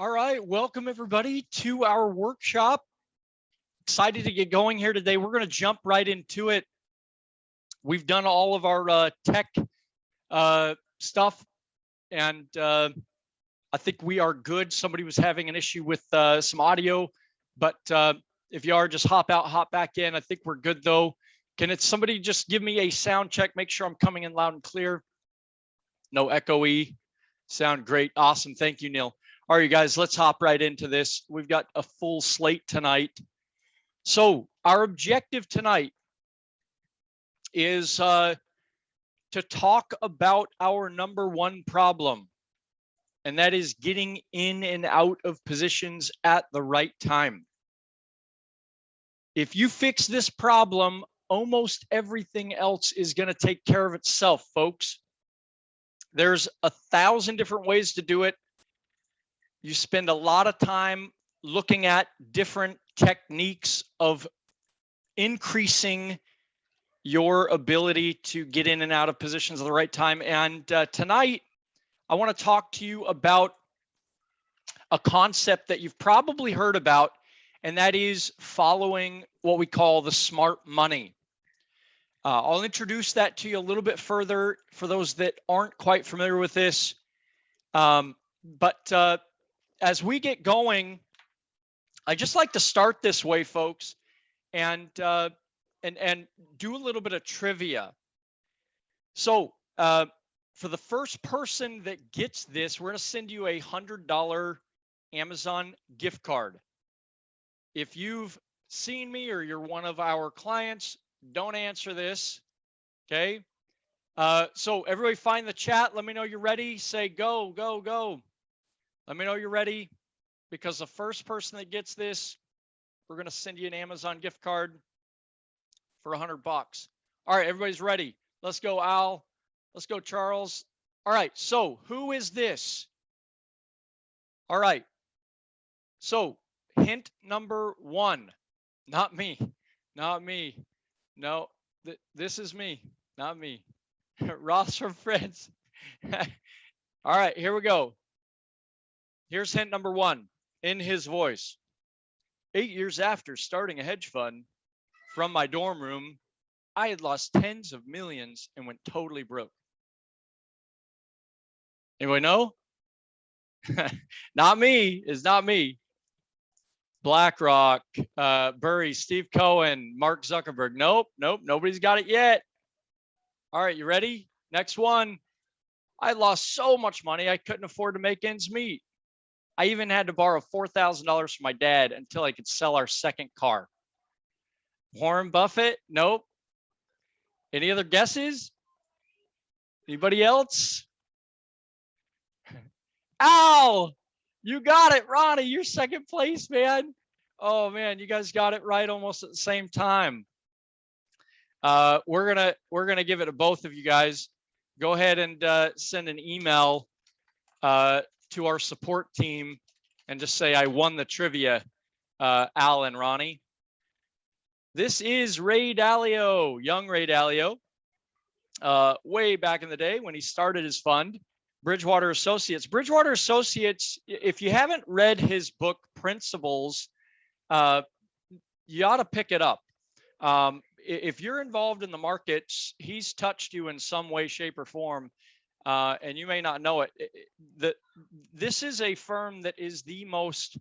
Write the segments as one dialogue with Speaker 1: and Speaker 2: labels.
Speaker 1: All right, welcome everybody to our workshop. Excited to get going here today. We're going to jump right into it. We've done all of our tech stuff, and I think we are good. Somebody was having an issue with some audio, but if you are, just hop out, hop back in. I think we're good though. Can somebody just give me a sound check? Make sure I'm coming in loud and clear. No echoey. Sound great. Awesome. Thank you, Neil. All right, you guys, let's hop right into this. We've got a full slate tonight. So our objective tonight is to talk about our number one problem, and that is getting in and out of positions at the right time. If you fix this problem, almost everything else is going to take care of itself, folks. There's 1,000 different ways to do it. You spend a lot of time looking at different techniques of increasing your ability to get in and out of positions at the right time. And tonight, I want to talk to you about a concept that you've probably heard about, and that is following what we call the smart money. I'll introduce that to you a little bit further for those that aren't quite familiar with this. But as we get going, I just like to start this way, folks, and do a little bit of trivia. So for the first person that gets this, we're going to send you a $100 Amazon gift card. If you've seen me or you're one of our clients, don't answer this, okay? So everybody find the chat. Let me know you're ready. Say go, go, go. Let me know you're ready, because the first person that gets this, we're going to send you an Amazon gift card for $100. All right, everybody's ready. Let's go, Al. Let's go, Charles. All right, so who is this? All right. So hint number one, not me, not me. No, this is me, not me. Ross from Friends. All right, here we go. Here's hint number one in his voice. 8 years after starting a hedge fund from my dorm room, I had lost tens of millions and went totally broke. Anybody know? Not me. It's not me. BlackRock, Burry, Steve Cohen, Mark Zuckerberg. Nope, nobody's got it yet. All right, you ready? Next one. I lost so much money I couldn't afford to make ends meet. I even had to borrow $4,000 from my dad until I could sell our second car. Warren Buffett? Nope. Any other guesses? Anybody else? Al, you got it, Ronnie. You're second place, man. Oh man, you guys got it right almost at the same time. We're gonna give it to both of you guys. Go ahead and send an email to our support team and just say I won the trivia, Al and Ronnie. This is Ray Dalio, young Ray Dalio, way back in the day when he started his fund, Bridgewater Associates. Bridgewater Associates, if you haven't read his book, Principles, you ought to pick it up. If you're involved in the markets, he's touched you in some way, shape, or form. And you may not know it. This is a firm that is the most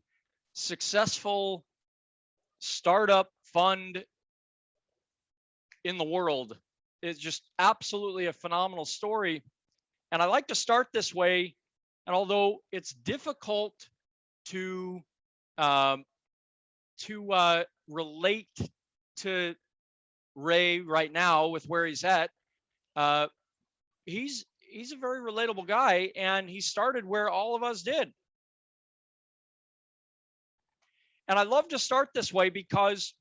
Speaker 1: successful startup fund in the world. It's just absolutely a phenomenal story. And I like to start this way. And although it's difficult to relate to Ray right now with where he's at, he's a very relatable guy, and he started where all of us did. And I love to start this way because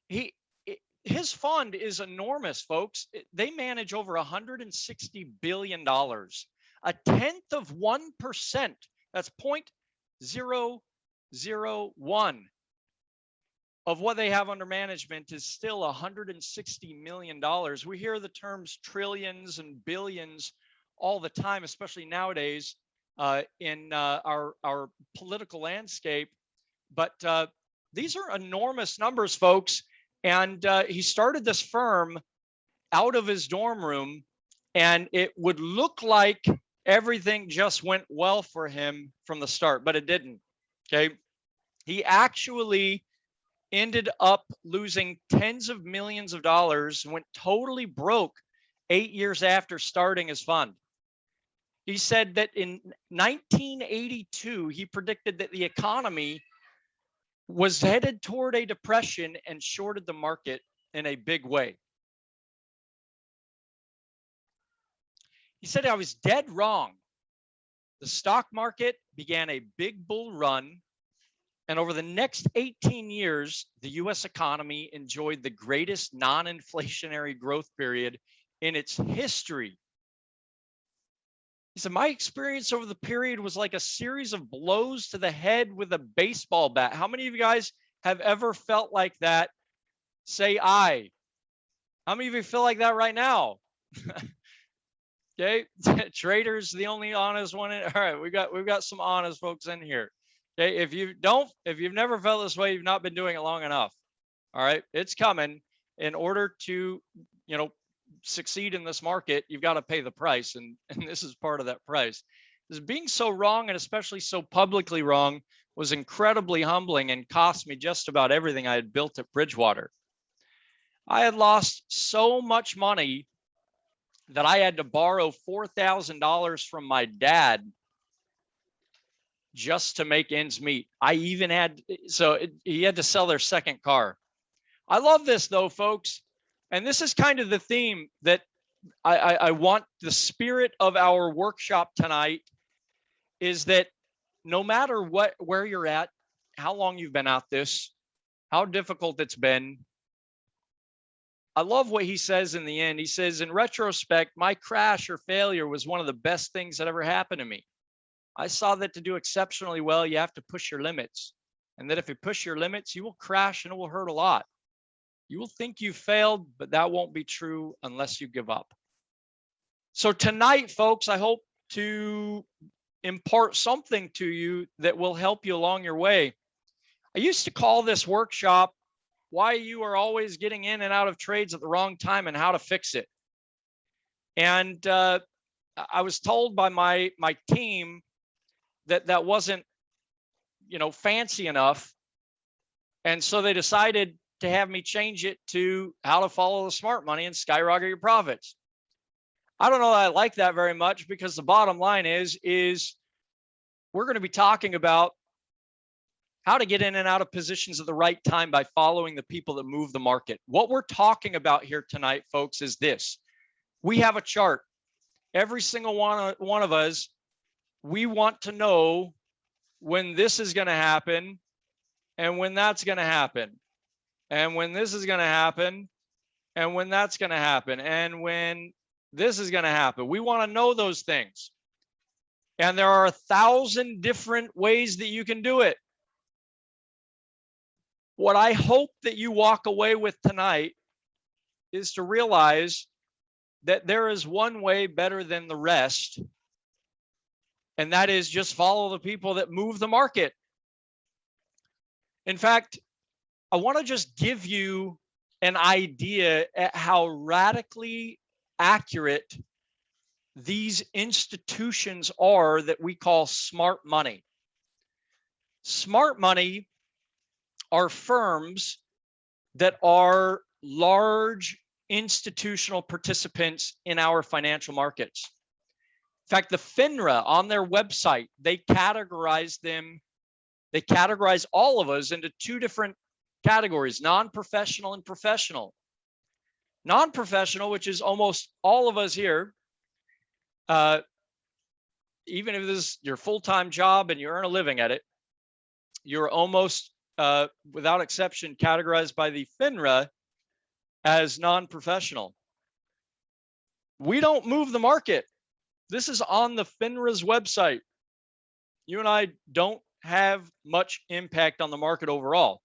Speaker 1: his fund is enormous, folks. They manage over $160 billion, a tenth of 1%. That's 0.001 of what they have under management is still $160 million. We hear the terms trillions and billions all the time, especially nowadays. in our political landscape. But these are enormous numbers, folks. And he started this firm out of his dorm room, and it would look like everything just went well for him from the start, but it didn't. Okay. He actually ended up losing tens of millions of dollars, went totally broke 8 years after starting his fund. He said that in 1982, he predicted that the economy was headed toward a depression and shorted the market in a big way. He said, I was dead wrong. The stock market began a big bull run, and over the next 18 years, the US economy enjoyed the greatest non-inflationary growth period in its history. He said, my experience over the period was like a series of blows to the head with a baseball bat. How many of you guys have ever felt like that? Say aye. How many of you feel like that right now? Okay, traders, the only honest one. All right, we've got some honest folks in here. Okay, if you've never felt this way, you've not been doing it long enough. All right, it's coming. In order to, succeed in this market, you've got to pay the price, and this is part of that price. This being so wrong, and especially so publicly wrong, was incredibly humbling and cost me just about everything I had built at Bridgewater. I had lost so much money that I had to borrow $4,000 from my dad just to make ends meet. I even had, he had to sell their second car. I love this though, folks. And this is kind of the theme that I want the spirit of our workshop tonight is that no matter where you're at, how long you've been at this, how difficult it's been, I love what he says in the end. He says, in retrospect, my crash or failure was one of the best things that ever happened to me. I saw that to do exceptionally well, you have to push your limits. And that if you push your limits, you will crash and it will hurt a lot. You will think you failed, but that won't be true unless you give up. So tonight, folks, I hope to impart something to you that will help you along your way. I used to call this workshop why you are always getting in and out of trades at the wrong time and how to fix it. And I was told by my team that wasn't, fancy enough. And so they decided to have me change it to how to follow the smart money and skyrocket your profits. I don't know that I like that very much, because the bottom line is we're going to be talking about how to get in and out of positions at the right time by following the people that move the market. What we're talking about here tonight, folks, is this. We have a chart. Every single one of us, we want to know when this is going to happen and when that's going to happen and when this is going to happen and when that's going to happen and when this is going to happen. We want to know those things. And there are 1,000 different ways that you can do it. What I hope that you walk away with tonight is to realize that there is one way better than the rest, and that is just follow the people that move the market. In fact, I want to just give you an idea at how radically accurate these institutions are that we call smart money. Smart money are firms that are large institutional participants in our financial markets. In fact, the FINRA on their website, they categorize all of us into two different categories, non-professional and professional. Non-professional, which is almost all of us here, even if this is your full-time job and you earn a living at it, you're almost without exception, categorized by the FINRA as non-professional. We don't move the market. This is on the FINRA's website. You and I don't have much impact on the market overall.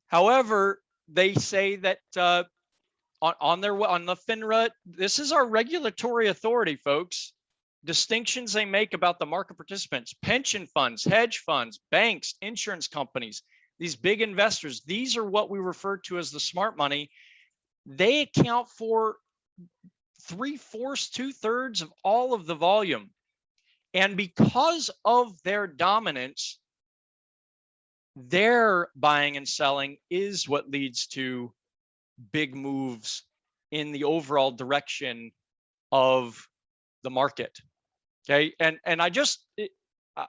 Speaker 1: However, they say that on the FINRA, this is our regulatory authority, folks. distinctions they make about the market participants, pension funds, hedge funds, banks, insurance companies, these big investors, these are what we refer to as the smart money. They account for 3/4, 2/3 of all of the volume. And because of their dominance, their buying and selling is what leads to big moves in the overall direction of the market. Okay. And I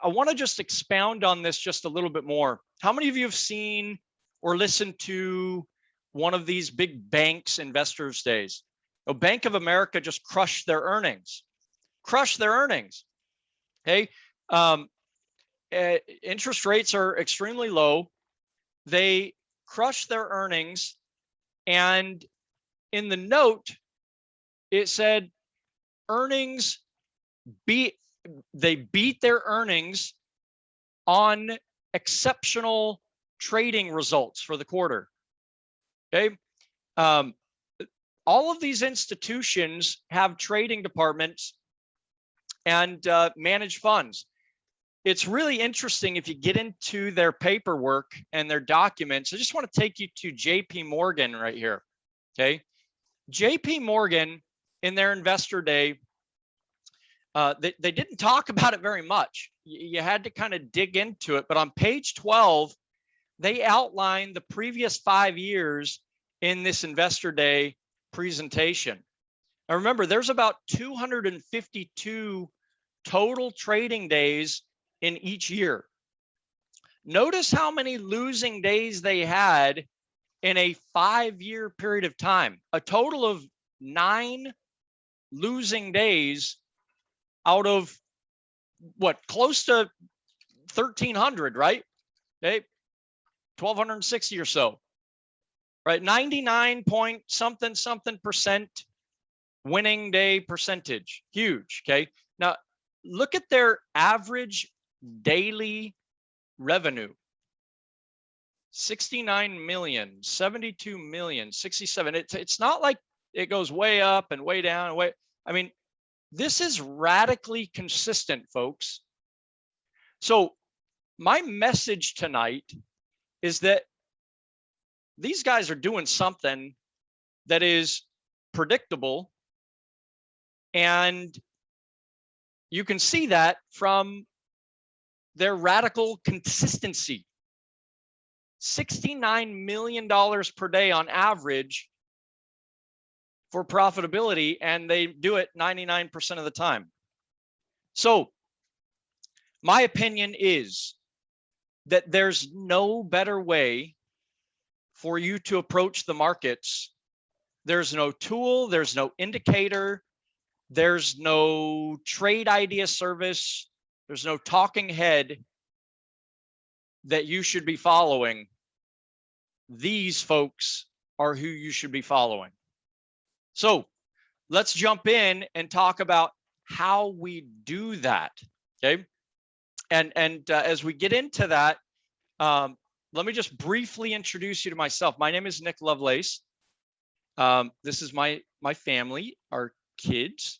Speaker 1: want to just expound on this just a little bit more. How many of you have seen or listened to one of these big banks investors days? Bank of America just crushed their earnings. Okay. Interest rates are extremely low. They crushed their earnings. And in the note, it said earnings they beat their earnings on exceptional trading results for the quarter. Okay. All of these institutions have trading departments and manage funds. It's really interesting if you get into their paperwork and their documents. I just want to take you to JP Morgan right here. Okay. JP Morgan in their investor day, they didn't talk about it very much. You had to kind of dig into it. But on page 12, they outlined the previous 5 years in this investor day presentation. Now remember, there's about 252 total trading days in each year. Notice how many losing days they had in a 5-year period of time. A total of 9 losing days out of what, close to 1,300, right? Okay, 1,260 or so, right? 99 point something percent winning day percentage, huge. Okay, now look at their average daily revenue. 69 million, 72 million, 67. It's not like it goes way up and way down. I mean, this is radically consistent, folks. So my message tonight is that these guys are doing something that is predictable, and you can see that from their radical consistency. $69 million per day on average for profitability, and they do it 99% of the time. So my opinion is that there's no better way for you to approach the markets. There's no tool, there's no indicator, there's no trade idea service, there's no talking head that you should be following. These folks are who you should be following. So let's jump in and talk about how we do that. Okay. And as we get into that, let me just briefly introduce you to myself. My name is Nick Lovelace. This is my family, our kids.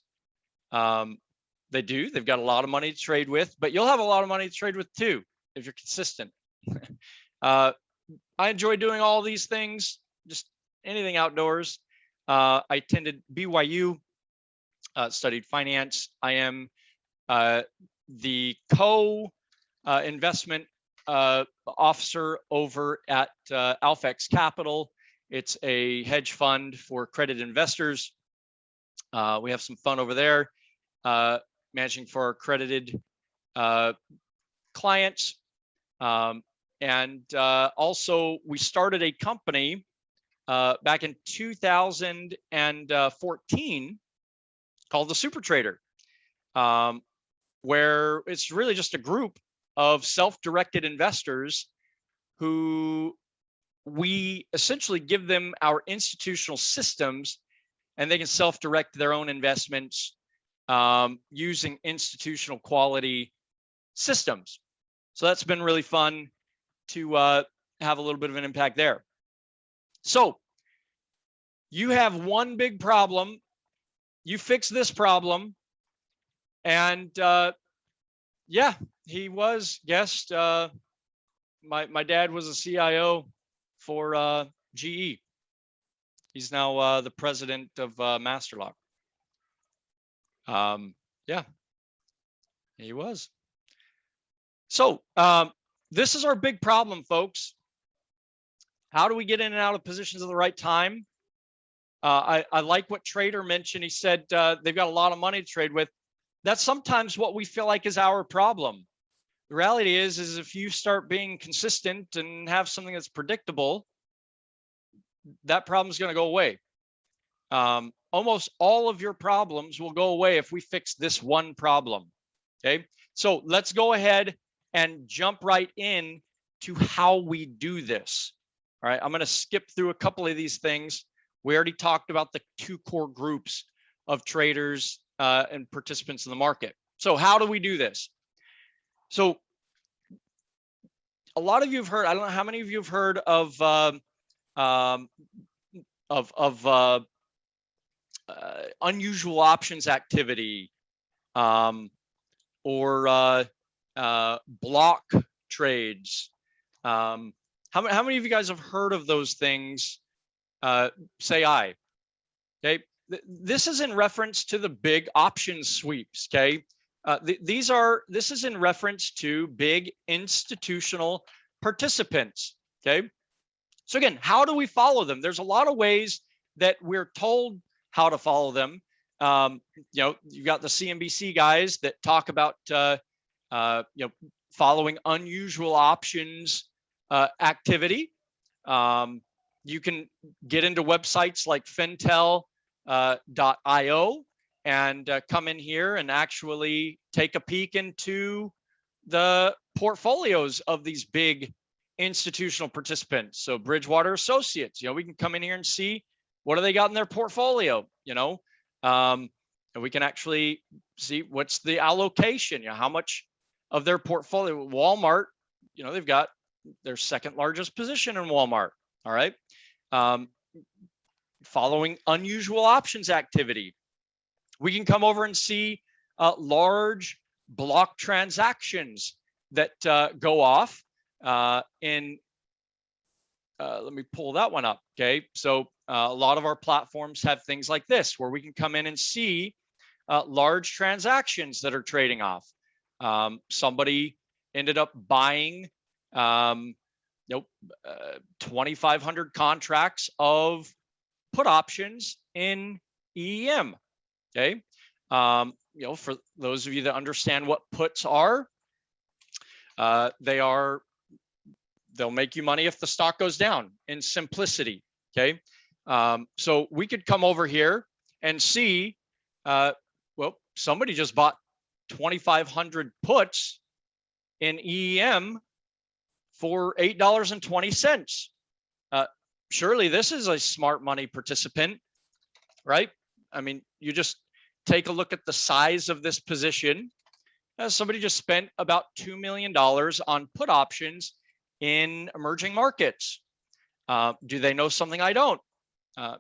Speaker 1: They've got a lot of money to trade with, but you'll have a lot of money to trade with too if you're consistent. I enjoy doing all these things, just anything outdoors. I attended BYU, studied finance. I am the co-investment officer over at Alphax Capital. It's a hedge fund for accredited investors. We have some fun over there, managing for our accredited clients. And also, we started a company back in 2014 called the Super Trader, where it's really just a group of self-directed investors who we essentially give them our institutional systems, and they can self-direct their own investments using institutional quality systems. So that's been really fun to have a little bit of an impact there. So you have one big problem. You fix this problem, And yeah, he was guest. My dad was a CIO for GE. He's now the president of Masterlock. Yeah, he was. So this is our big problem, folks. How do we get in and out of positions at the right time? I like what Trader mentioned. He said they've got a lot of money to trade with. That's sometimes what we feel like is our problem. The reality is if you start being consistent and have something that's predictable, that problem's going to go away. Almost all of your problems will go away if we fix this one problem. Okay, so let's go ahead and jump right in to how we do this. All right, I'm going to skip through a couple of these things. We already talked about the two core groups of traders and participants in the market. So how do we do this? So a lot of you have heard, I don't know how many of you have heard of unusual options activity or block trades. How many of you guys have heard of those things? Say aye. Okay, this is in reference to the big option sweeps. Okay, this is in reference to big institutional participants. Okay, so again, how do we follow them? There's a lot of ways that we're told how to follow them. You know, you've got the CNBC guys that talk about you know, following unusual options activity. You can get into websites like fintel.io and come in here and actually take a peek into the portfolios of these big institutional participants. So Bridgewater Associates, you know, we can come in here and see what do they got in their portfolio, you know, and we can actually see what's the allocation, you know, how much of their portfolio. Walmart, you know, they've got their second largest position in Walmart. All right. Following unusual options activity, we can come over and see large block transactions that go off in, let me pull that one up. Okay. So a lot of our platforms have things like this where we can come in and see large transactions that are trading off. Somebody ended up buying 2,500 contracts of put options in EEM. Okay. You know, for those of you that understand what puts are, they'll make you money if the stock goes down, in simplicity. Okay. So we could come over here and see, well, somebody just bought 2,500 puts in EEM for $8.20. Surely this is a smart money participant, right? I mean, you just take a look at the size of this position. Somebody just spent about $2 million on put options in emerging markets. Do they know something I don't?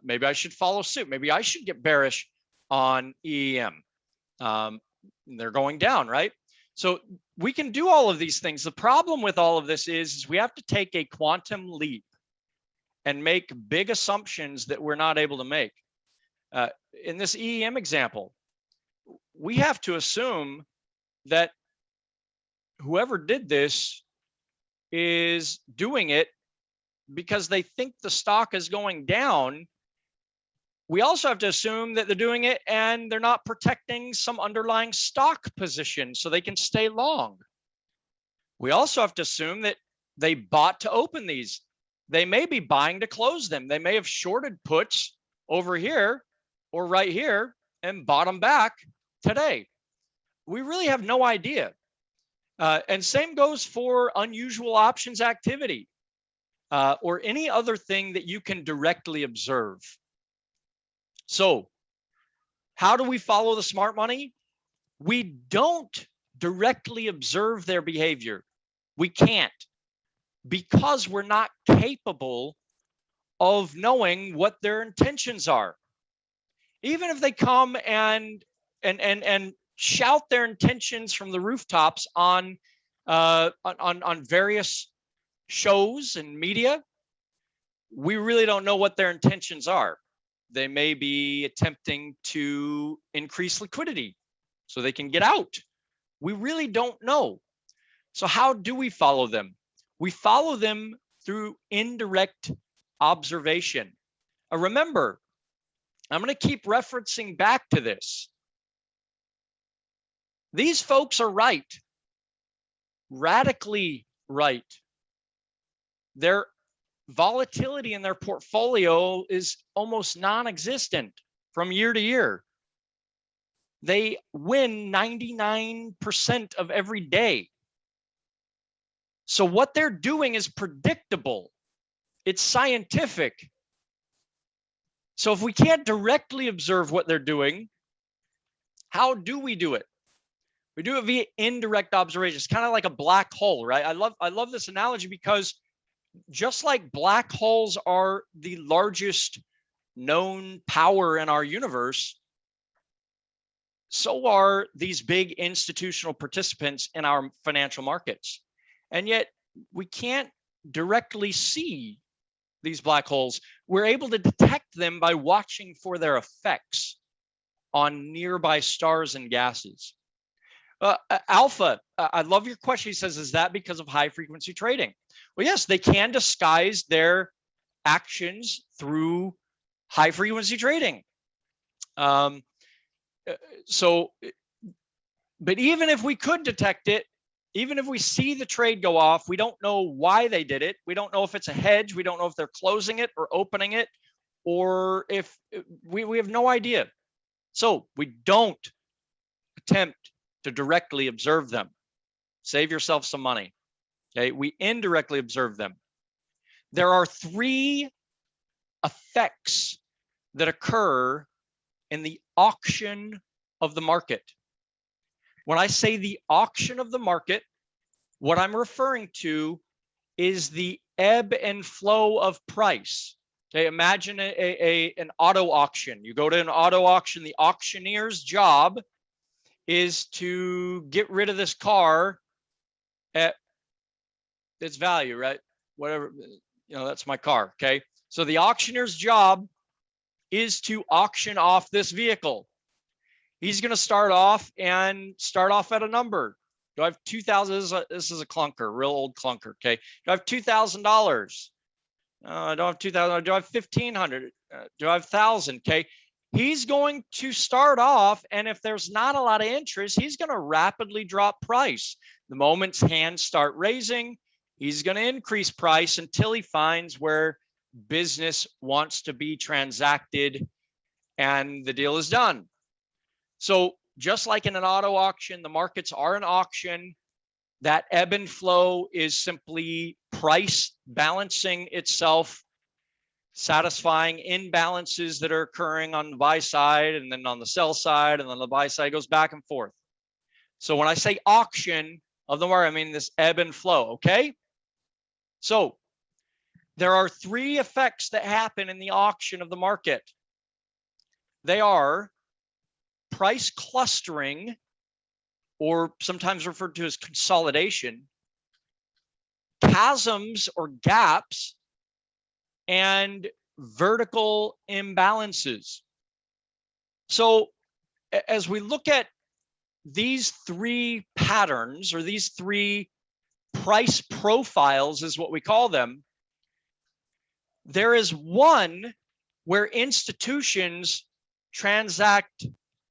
Speaker 1: Maybe I should follow suit. Maybe I should get bearish on EEM. They're going down, right? So we can do all of these things. The problem with all of this is we have to take a quantum leap and make big assumptions that we're not able to make. In this EEM example, we have to assume that whoever did this is doing it because they think the stock is going down. We also have to assume that they're doing it and they're not protecting some underlying stock position so they can stay long. We also have to assume that they bought to open these. They may be buying to close them. They may have shorted puts over here or right here and bought them back today. We really have no idea. And same goes for unusual options activity or any other thing that you can directly observe. So how do we follow the smart money? We don't directly observe their behavior. We can't, because we're not capable of knowing what their intentions are. Even if they come and shout their intentions from the rooftops on various shows and media, we really don't know what their intentions are. They may be attempting to increase liquidity so they can get out. We really don't know. So how do we follow them? We follow them through indirect observation. Remember, I'm going to keep referencing back to this. These folks are right, radically right. Their volatility in their portfolio is almost non-existent from year to year. They win 99% of every day. So what they're doing is predictable. It's scientific. So if we can't directly observe what they're doing, how do we do it? We do it via indirect observation. It's kind of like a black hole, right? I love this analogy because just like black holes are the largest known power in our universe, so are these big institutional participants in our financial markets. And yet we can't directly see these black holes. We're able to detect them by watching for their effects on nearby stars and gases. Alpha, I love your question. He says, is that because of high frequency trading? Well, yes, they can disguise their actions through high frequency trading. But even if we could detect it, even if we see the trade go off, we don't know why they did it. We don't know if it's a hedge. We don't know if they're closing it or opening it, or if we have no idea. So we don't attempt to directly observe them. Save yourself some money. Okay, we indirectly observe them. There are three effects that occur in the auction of the market. When I say the auction of the market, what I'm referring to is the ebb and flow of price. Okay, imagine an auto auction. You go to an auto auction, the auctioneer's job is to get rid of this car at its value, right? Whatever, that's my car, okay? So the auctioneer's job is to auction off this vehicle. He's going to start off at a number. Do I have $2,000? This is a clunker, real old clunker, okay? Do I have $2,000? I don't have $2,000. Do I have $1,500? Do I have $1,000? Okay. He's going to start off, and if there's not a lot of interest, he's going to rapidly drop price. The moment hands start raising, he's going to increase price until he finds where business wants to be transacted and the deal is done. So just like in an auto auction, the markets are an auction. That ebb and flow is simply price balancing itself, satisfying imbalances that are occurring on the buy side and then on the sell side, and then the buy side goes back and forth. So when I say auction of the market, I mean this ebb and flow, okay? So there are three effects that happen in the auction of the market. They are price clustering, or sometimes referred to as consolidation, chasms or gaps, and vertical imbalances. So as we look at these three patterns, or these three price profiles is what we call them, there is one where institutions transact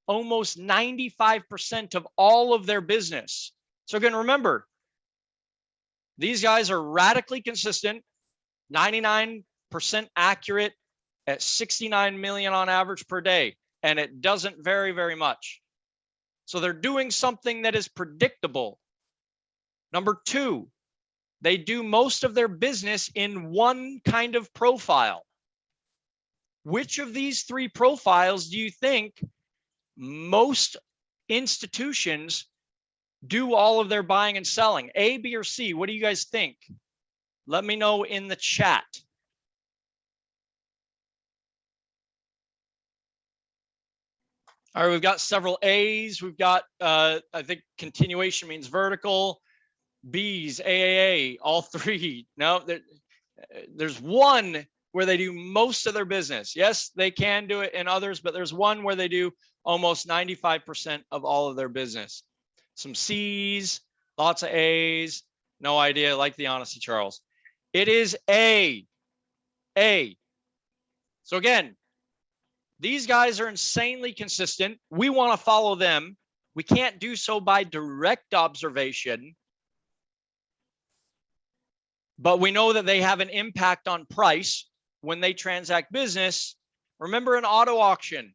Speaker 1: almost 95% of all of their business. So again, remember, these guys are radically consistent, 99% accurate at 69 million on average per day, and it doesn't vary very much. So they're doing something that is predictable. Number two, they do most of their business in one kind of profile. Which of these three profiles do you think most institutions do all of their buying and selling? A, B, or C? What do you guys think? Let me know in the chat. All right, we've got several A's. We've got, I think continuation means vertical. B's, AAA, all three. No, there's one where they do most of their business. Yes, they can do it in others, but there's one where they do almost 95% of all of their business. Some C's, lots of A's, no idea, like the honesty, Charles. It is A. So again, these guys are insanely consistent. We want to follow them. We can't do so by direct observation, but we know that they have an impact on price when they transact business. Remember, an auto auction,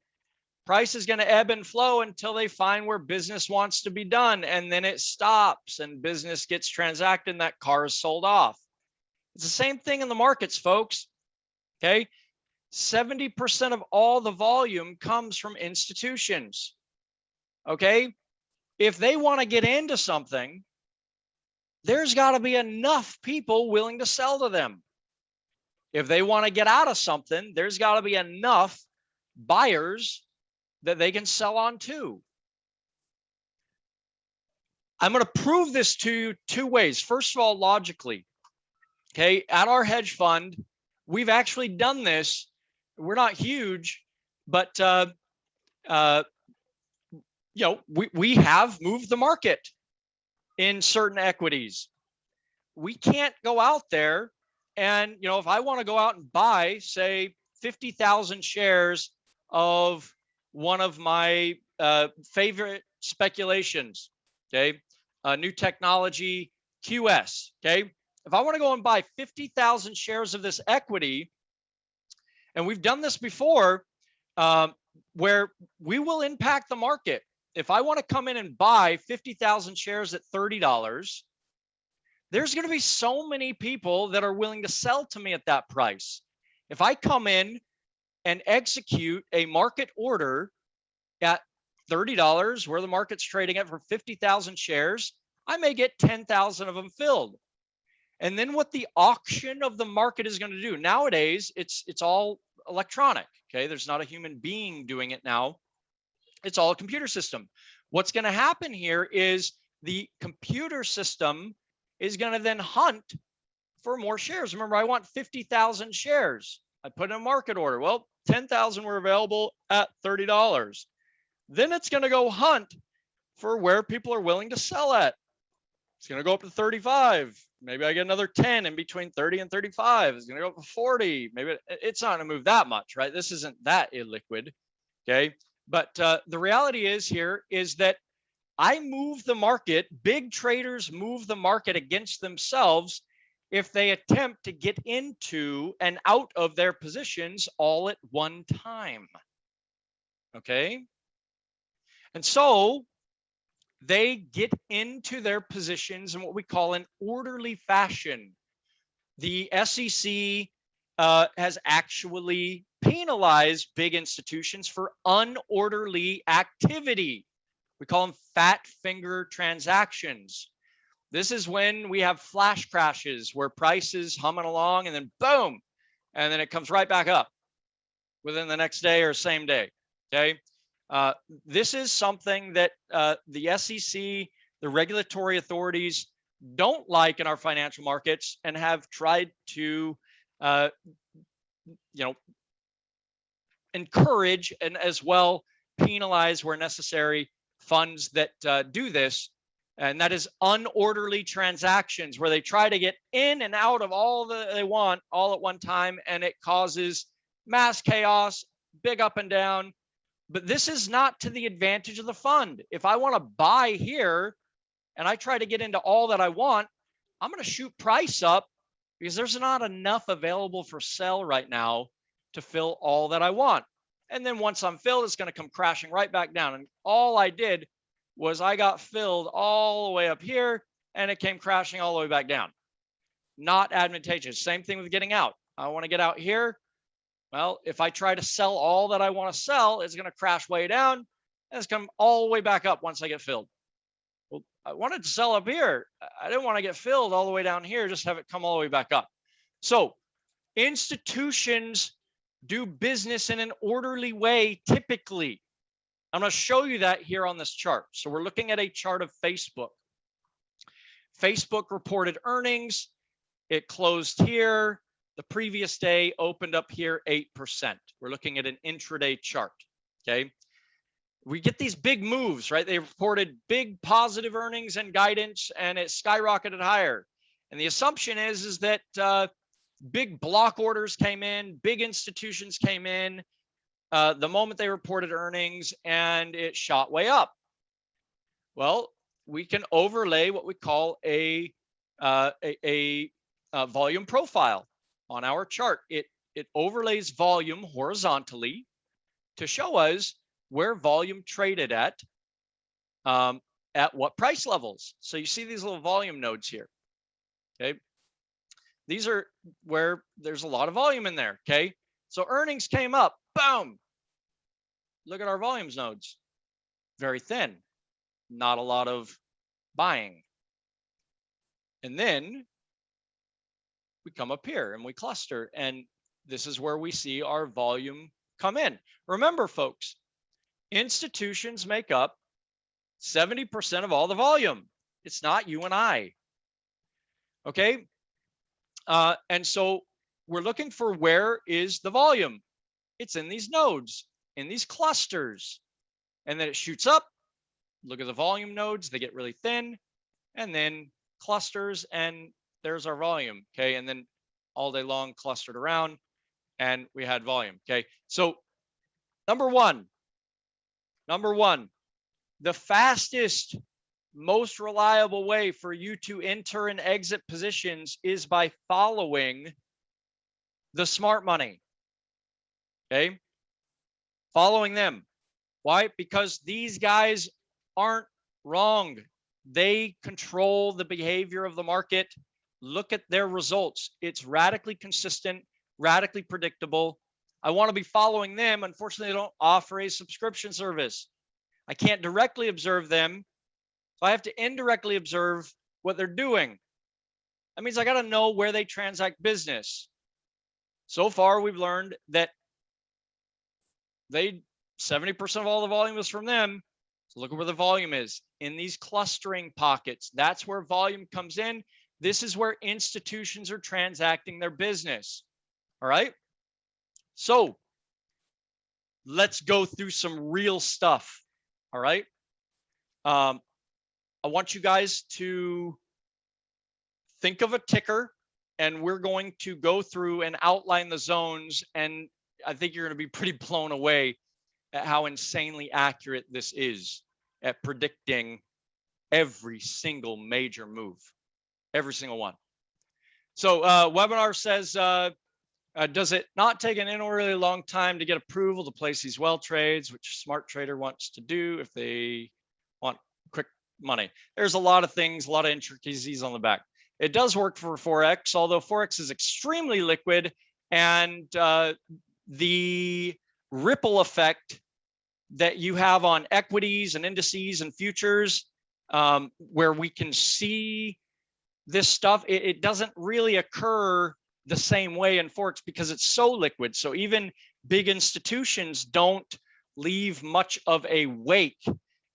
Speaker 1: price is going to ebb and flow until they find where business wants to be done, and then it stops and business gets transacted and that car is sold off. It's the same thing in the markets, folks. Okay, 70% of all the volume comes from institutions. Okay, if they want to get into something, there's got to be enough people willing to sell to them. If they want to get out of something, there's got to be enough buyers that they can sell on to. I'm going to prove this to you two ways. First of all, logically, okay, at our hedge fund, we've actually done this. We're not huge, but you know, we have moved the market in certain equities. We can't go out there and, you know, if I want to go out and buy, say, 50,000 shares of one of my favorite speculations, okay, new technology, QS, okay, if I want to go and buy 50,000 shares of this equity, and we've done this before, where we will impact the market. If I want to come in and buy 50,000 shares at $30, there's going to be so many people that are willing to sell to me at that price. If I come in and execute a market order at $30, where the market's trading at for 50,000 shares, I may get 10,000 of them filled. And then what the auction of the market is going to do, nowadays, it's all electronic. Okay, there's not a human being doing it now. It's all a computer system. What's going to happen here is the computer system is going to then hunt for more shares. Remember, I want 50,000 shares. I put in a market order. Well, 10,000 were available at $30. Then it's going to go hunt for where people are willing to sell at. It's going to go up to 35. Maybe I get another 10 in between 30 and 35. It's going to go up to 40. Maybe it's not going to move that much, right? This isn't that illiquid. Okay. But the reality is here is that I move the market. Big traders move the market against themselves if they attempt to get into and out of their positions all at one time. Okay. And so they get into their positions in what we call an orderly fashion. The SEC has actually penalized big institutions for unorderly activity. We call them fat finger transactions. This is when we have flash crashes where prices humming along and then boom, and then it comes right back up within the next day or same day. Okay. This is something that the SEC, the regulatory authorities don't like in our financial markets and have tried to, encourage and as well penalize where necessary funds that do this. And that is unorderly transactions where they try to get in and out of all that they want all at one time, and it causes mass chaos, big up and down. But this is not to the advantage of the fund. If I want to buy here and I try to get into all that I want, I'm going to shoot price up because there's not enough available for sale right now to fill all that I want. And then once I'm filled, it's going to come crashing right back down. And all I did was I got filled all the way up here and it came crashing all the way back down. Not advantageous. Same thing with getting out. I want to get out here. Well, if I try to sell all that I want to sell, it's going to crash way down and it's come all the way back up once I get filled. Well, I wanted to sell up here. I didn't want to get filled all the way down here, just have it come all the way back up. So institutions do business in an orderly way, typically. I'm going to show you that here on this chart. So we're looking at a chart of Facebook. Facebook reported earnings. It closed here. The previous day opened up here 8%. We're looking at an intraday chart. Okay. We get these big moves, right? They reported big positive earnings and guidance, and it skyrocketed higher. And the assumption is that big block orders came in, big institutions came in the moment they reported earnings, and it shot way up. Well, we can overlay what we call a volume profile on our chart. It overlays volume horizontally to show us where volume traded at what price levels. So you see these little volume nodes here. Okay, these are where there's a lot of volume in there. Okay, so earnings came up, boom. Look at our volumes nodes, very thin, not a lot of buying. And then we come up here and we cluster, and this is where we see our volume come in. Remember, folks, institutions make up 70% of all the volume. It's not you and I. Okay. And so we're looking for where is the volume. It's in these nodes, in these clusters, and then it shoots up. Look at the volume nodes. They get really thin, and then clusters, and there's our volume. Okay. And then all day long clustered around, and we had volume. Okay. So number one, the fastest, most reliable way for you to enter and exit positions is by following the smart money. Okay. Following them. Why? Because these guys aren't wrong. They control the behavior of the market. Look at their results. It's radically consistent, radically predictable. I want to be following them. Unfortunately, they don't offer a subscription service. I can't directly observe them. So I have to indirectly observe what they're doing. That means I got to know where they transact business. So far, we've learned that 70% of all the volume is from them. So look at where the volume is in these clustering pockets. That's where volume comes in. This is where institutions are transacting their business. All right. So let's go through some real stuff. All right. I want you guys to think of a ticker, and we're going to go through and outline the zones. And I think you're going to be pretty blown away at how insanely accurate this is at predicting every single major move, every single one. So webinar says, does it not take an really long time to get approval to place these well trades, which a smart trader wants to do if they want quick money? There's a lot of things, a lot of intricacies on the back. It does work for Forex, although Forex is extremely liquid, and the ripple effect that you have on equities and indices and futures, where we can see this stuff, it doesn't really occur the same way in Forex because it's so liquid. So even big institutions don't leave much of a wake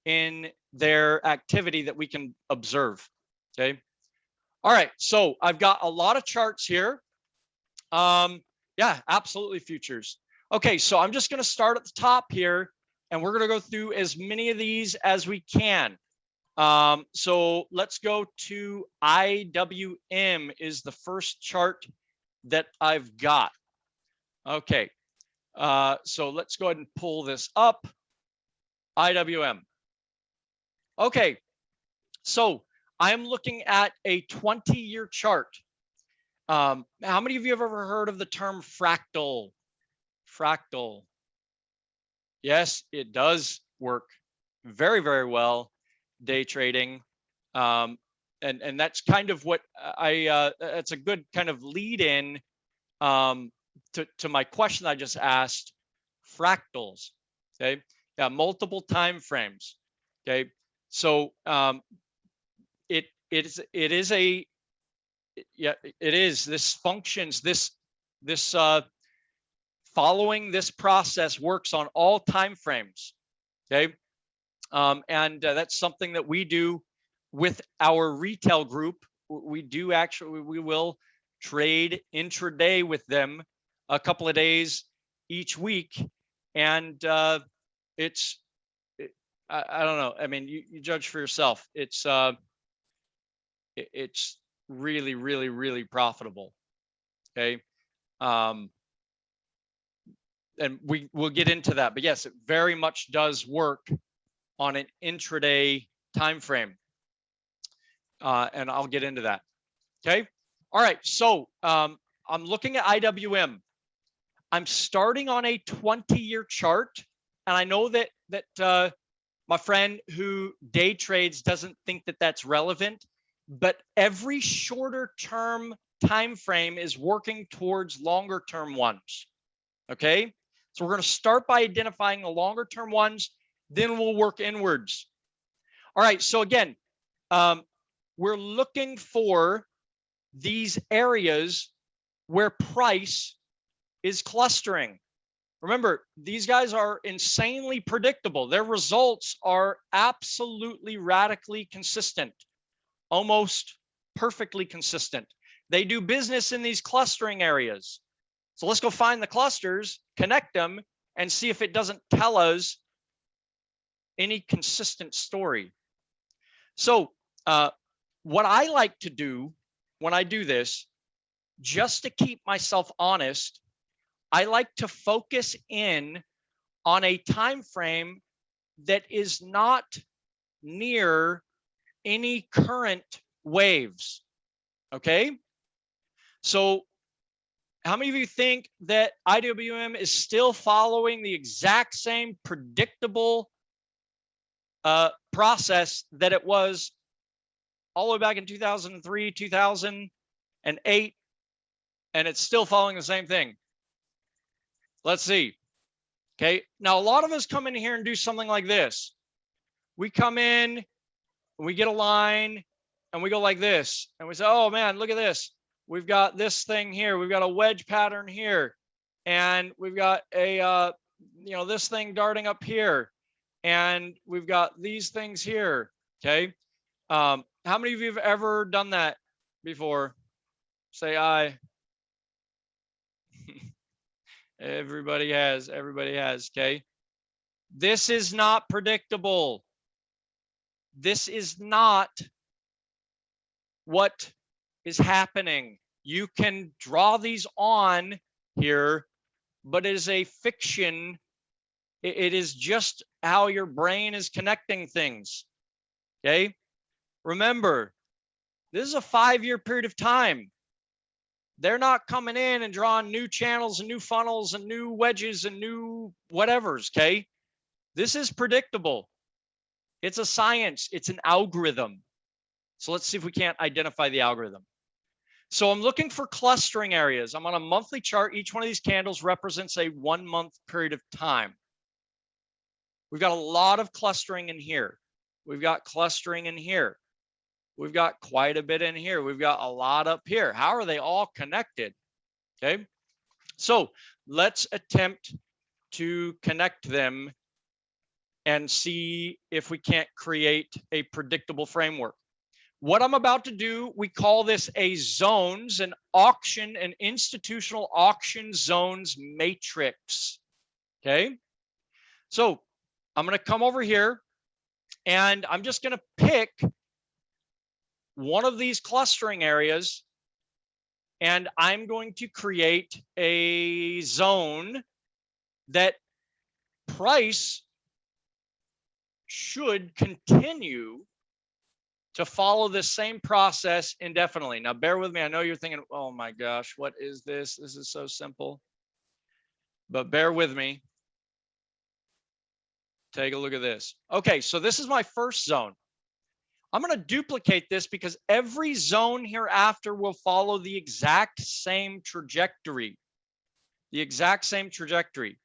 Speaker 1: in their activity that we can observe. Okay. All right. So I've got a lot of charts here. Yeah, absolutely futures. Okay. So I'm just going to start at the top here, and we're going to go through as many of these as we can. So let's go to IWM is the first chart that I've got. Okay. So let's go ahead and pull this up. IWM. Okay. So I'm looking at a 20-year chart. How many of you have ever heard of the term fractal? Fractal. Yes, it does work very, very well day trading. And that's kind of what that's a good kind of lead in to my question I just asked. Fractals. Okay. Yeah, multiple time frames. Okay. So it is this functions, this following this process works on all time frames. Okay. And that's something that we do with our retail group. We do actually, we will trade intraday with them a couple of days each week. And it's, I don't know. I mean, you judge for yourself. It's really, really, really profitable. Okay. And we'll get into that, but yes, it very much does work on an intraday time frame. And I'll get into that. Okay. All right. So I'm looking at IWM. I'm starting on a 20-year chart. And I know that my friend who day trades doesn't think that that's relevant, but every shorter term time frame is working towards longer term ones. Okay. So we're going to start by identifying the longer term ones, then we'll work inwards. All right. So again, we're looking for these areas where price is clustering. Remember, these guys are insanely predictable. Their results are absolutely radically consistent, almost perfectly consistent. They do business in these clustering areas. So let's go find the clusters, connect them, and see if it doesn't tell us any consistent story. So what I like to do when I do this, just to keep myself honest, I like to focus in on a time frame that is not near any current waves. Okay. So how many of you think that IWM is still following the exact same predictable process that it was all the way back in 2003, 2008, and it's still following the same thing? Let's see. Okay. Now, a lot of us come in here and do something like this. We come in, we get a line, and we go like this. And we say, oh, man, look at this. We've got this thing here. We've got a wedge pattern here. And we've got a, this thing darting up here. And we've got these things here. Okay. How many of you have ever done that before? Say aye. Everybody has. Okay. This is not predictable. This is not what is happening. You can draw these on here, but it is a fiction. It is just how your brain is connecting things. Okay. Remember, this is a 5-year period of time. They're not coming in and drawing new channels and new funnels and new wedges and new whatevers. Okay. This is predictable. It's a science. It's an algorithm. So let's see if we can't identify the algorithm. So I'm looking for clustering areas. I'm on a monthly chart. Each one of these candles represents a 1-month period of time. We've got a lot of clustering in here. We've got clustering in here. We've got quite a bit in here. We've got a lot up here. How are they all connected? Okay. So let's attempt to connect them and see if we can't create a predictable framework. What I'm about to do, we call this a zones, an institutional auction zones matrix. Okay. So I'm going to come over here and I'm just going to pick one of these clustering areas and I'm going to create a zone that price should continue to follow the same process indefinitely. Now, bear with me. I know you're thinking, oh my gosh, what is this? This is so simple. But bear with me. Take a look at this. Okay, so this is my first zone. I'm going to duplicate this because every zone hereafter will follow the exact same trajectory. The exact same trajectory.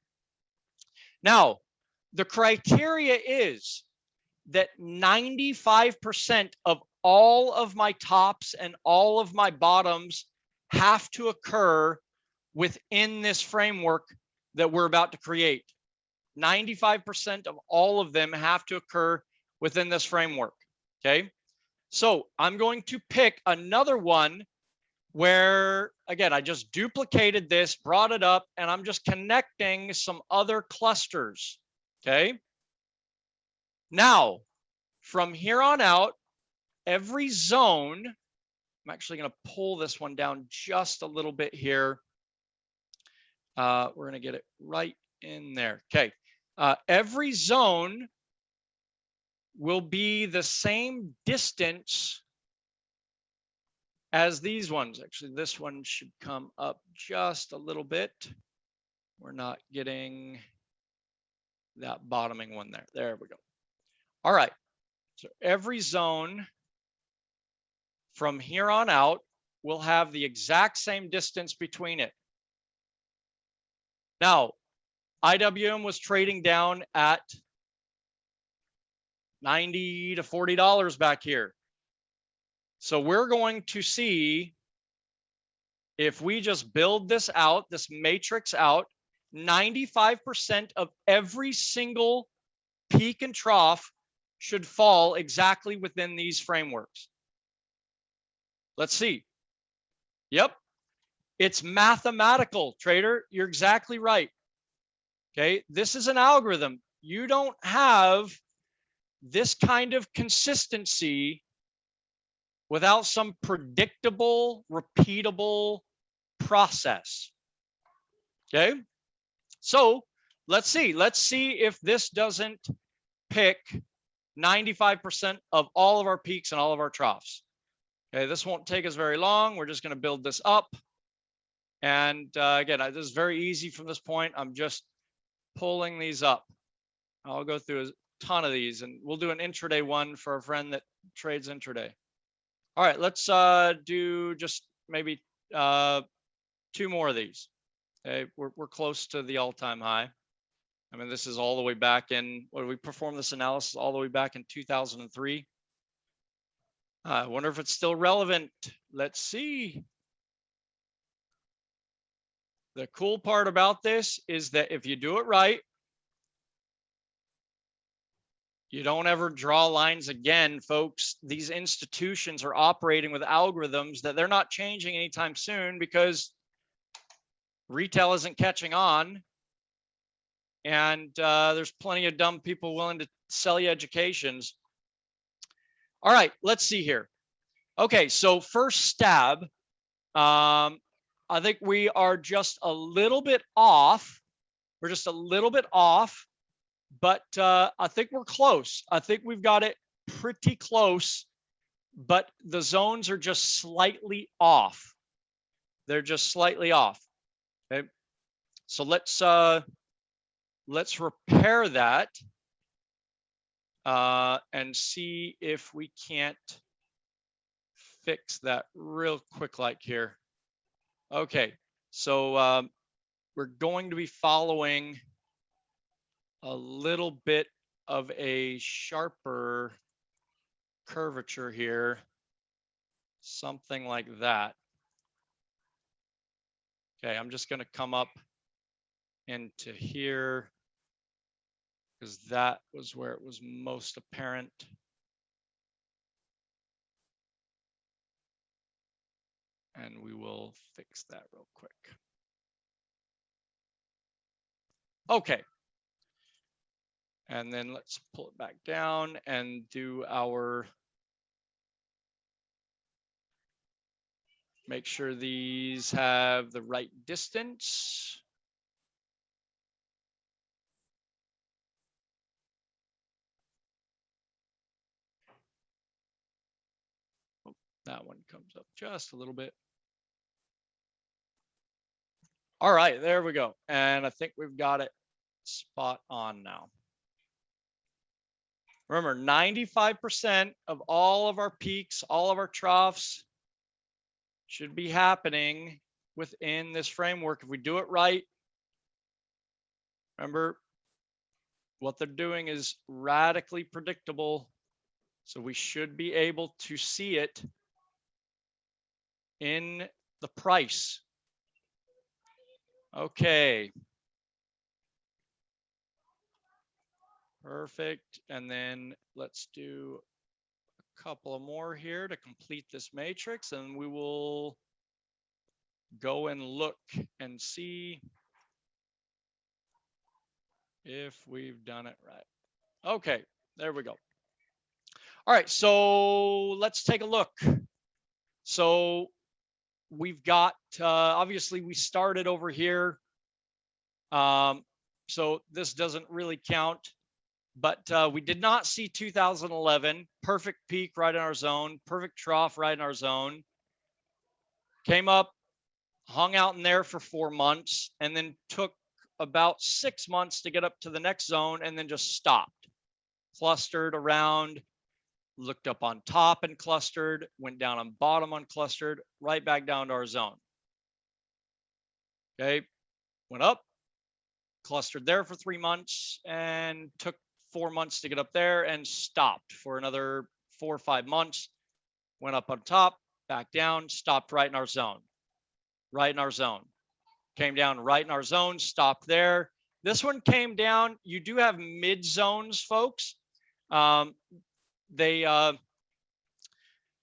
Speaker 1: Now, the criteria is that 95% of all of my tops and all of my bottoms have to occur within this framework that we're about to create. 95% of all of them have to occur within this framework. Okay. So I'm going to pick another one where, again, I just duplicated this, brought it up, and I'm just connecting some other clusters. Okay. Now, from here on out, every zone, I'm actually going to pull this one down just a little bit here. We're going to get it right in there. Okay. Every zone will be the same distance as these ones. Actually, this one should come up just a little bit. We're not getting that bottoming one there. There we go. All right. So every zone from here on out will have the exact same distance between it. Now, IWM was trading down at $90 to $40 back here. So we're going to see if we just build this out, this matrix out, 95% of every single peak and trough should fall exactly within these frameworks. Let's see. Yep. It's mathematical, trader. You're exactly right. Okay. This is an algorithm. You don't have this kind of consistency without some predictable, repeatable process. Okay. So let's see. Let's see if this doesn't pick 95% of all of our peaks and all of our troughs. Okay. This won't take us very long. We're just going to build this up. And again, this is very easy from this point. I'm just pulling these up. I'll go through a ton of these, and we'll do an intraday one for a friend that trades intraday. All right, let's do just maybe 2 more of these. Okay, we're close to the all-time high. I mean, this is all the way back in, what, we performed this analysis all the way back in 2003. I wonder if it's still relevant. Let's see. The cool part about this is that if you do it right, you don't ever draw lines again, folks. These institutions are operating with algorithms that they're not changing anytime soon because retail isn't catching on. And there's plenty of dumb people willing to sell you educations. All right, let's see here. Okay, so first stab. I think we are just a little bit off. We're just a little bit off, but I think we're close. I think we've got it pretty close, but the zones are just slightly off. They're just slightly off. Okay, so let's repair that and see if we can't fix that real quick like here. Okay, so we're going to be following a little bit of a sharper curvature here, something like that. Okay, I'm just going to come up into here because that was where it was most apparent. And we will fix that real quick. Okay. And then let's pull it back down and do our, make sure these have the right distance. Oh, that one comes up just a little bit. All right, there we go. And I think we've got it spot on now. Remember, 95% of all of our peaks, all of our troughs should be happening within this framework. If we do it right, remember, what they're doing is radically predictable. So we should be able to see it in the price. Okay. Perfect. And then let's do a couple of more here to complete this matrix, and we will go and look and see if we've done it right. Okay, there we go. All right, so let's take a look. So we've got, obviously we started over here. So this doesn't really count, but we did not see 2011, perfect peak right in our zone, perfect trough right in our zone. Came up, hung out in there for 4 months, and then took about 6 months to get up to the next zone, and then just stopped, clustered around, looked up on top and clustered, went down on bottom unclustered, right back down to our zone. Okay, went up, clustered there for 3 months, and took 4 months to get up there, and stopped for another 4 or 5 months, went up on top, back down, stopped right in our zone, right in our zone. Came down right in our zone, stopped there. This one came down. You do have mid zones, folks. They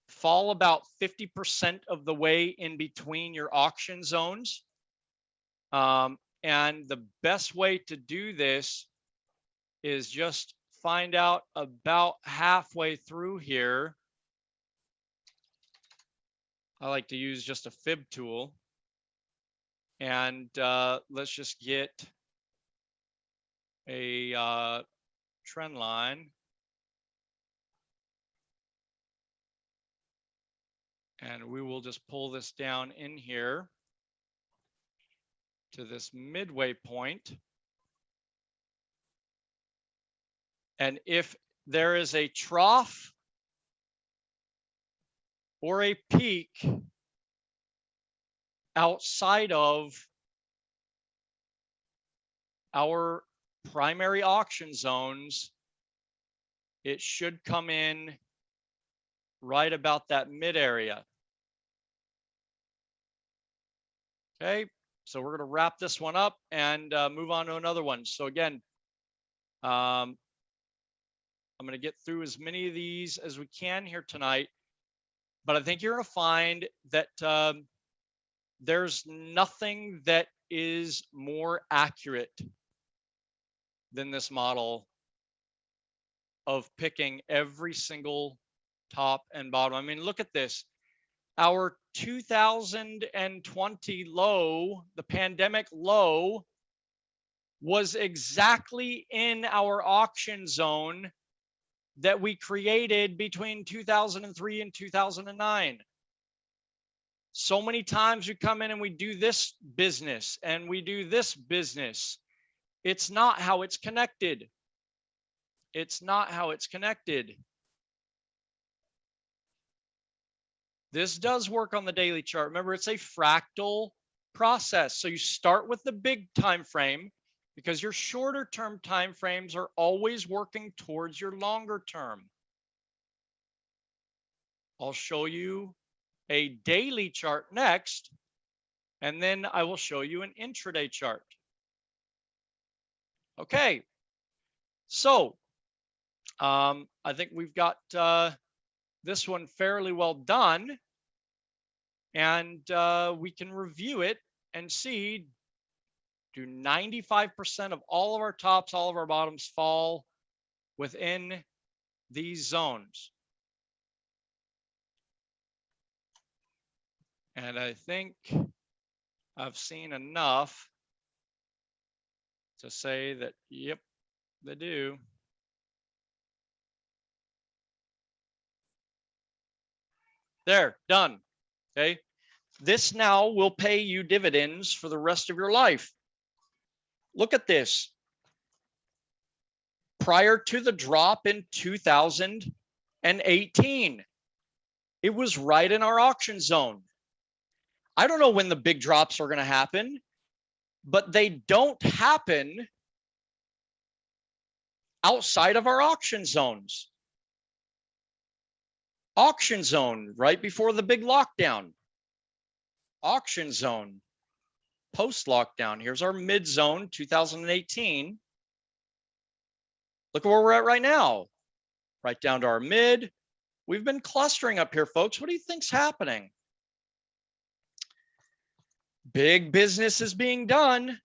Speaker 1: fall about 50% of the way in between your auction zones. And the best way to do this is just find out about halfway through here. I like to use just a fib tool. And let's just get a trend line. And we will just pull this down in here to this midway point. And if there is a trough or a peak outside of our primary auction zones, it should come in right about that mid area. Okay, so we're going to wrap this one up and move on to another one. So again, I'm going to get through as many of these as we can here tonight, but I think you're going to find that there's nothing that is more accurate than this model of picking every single top and bottom. I mean, look at this. Our 2020 low, the pandemic low, was exactly in our auction zone that we created between 2003 and 2009. So many times we come in and we do this business and we do this business. It's not how it's connected. It's not how it's connected. This does work on the daily chart. Remember, it's a fractal process. So you start with the big time frame because your shorter term time frames are always working towards your longer term. I'll show you a daily chart next, and then I will show you an intraday chart. Okay, so I think we've got this one fairly well done, and we can review it and see, do 95% of all of our tops, all of our bottoms fall within these zones? And I think I've seen enough to say that, yep, they do. There, done. Okay. This now will pay you dividends for the rest of your life. Look at this. Prior to the drop in 2018, it was right in our auction zone. I don't know when the big drops are going to happen, but they don't happen outside of our auction zones. Auction zone right before the big lockdown. Auction zone post lockdown. Here's our mid zone 2018. Look at where we're at right now, right down to our mid. We've been clustering up here, folks. What do you think's happening? Big business is being done.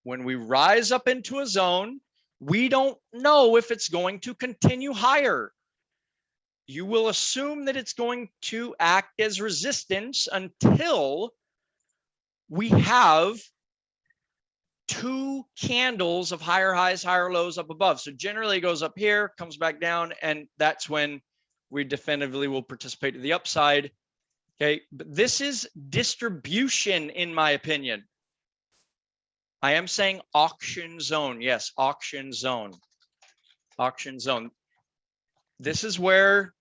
Speaker 1: When we rise up into a zone, we don't know if it's going to continue higher. You will assume that it's going to act as resistance until we have two candles of higher highs, higher lows up above. So generally it goes up here, comes back down, and that's when we definitively will participate to the upside. Okay, but this is distribution, in my opinion. I am saying auction zone. Yes, auction zone. Auction zone. This is where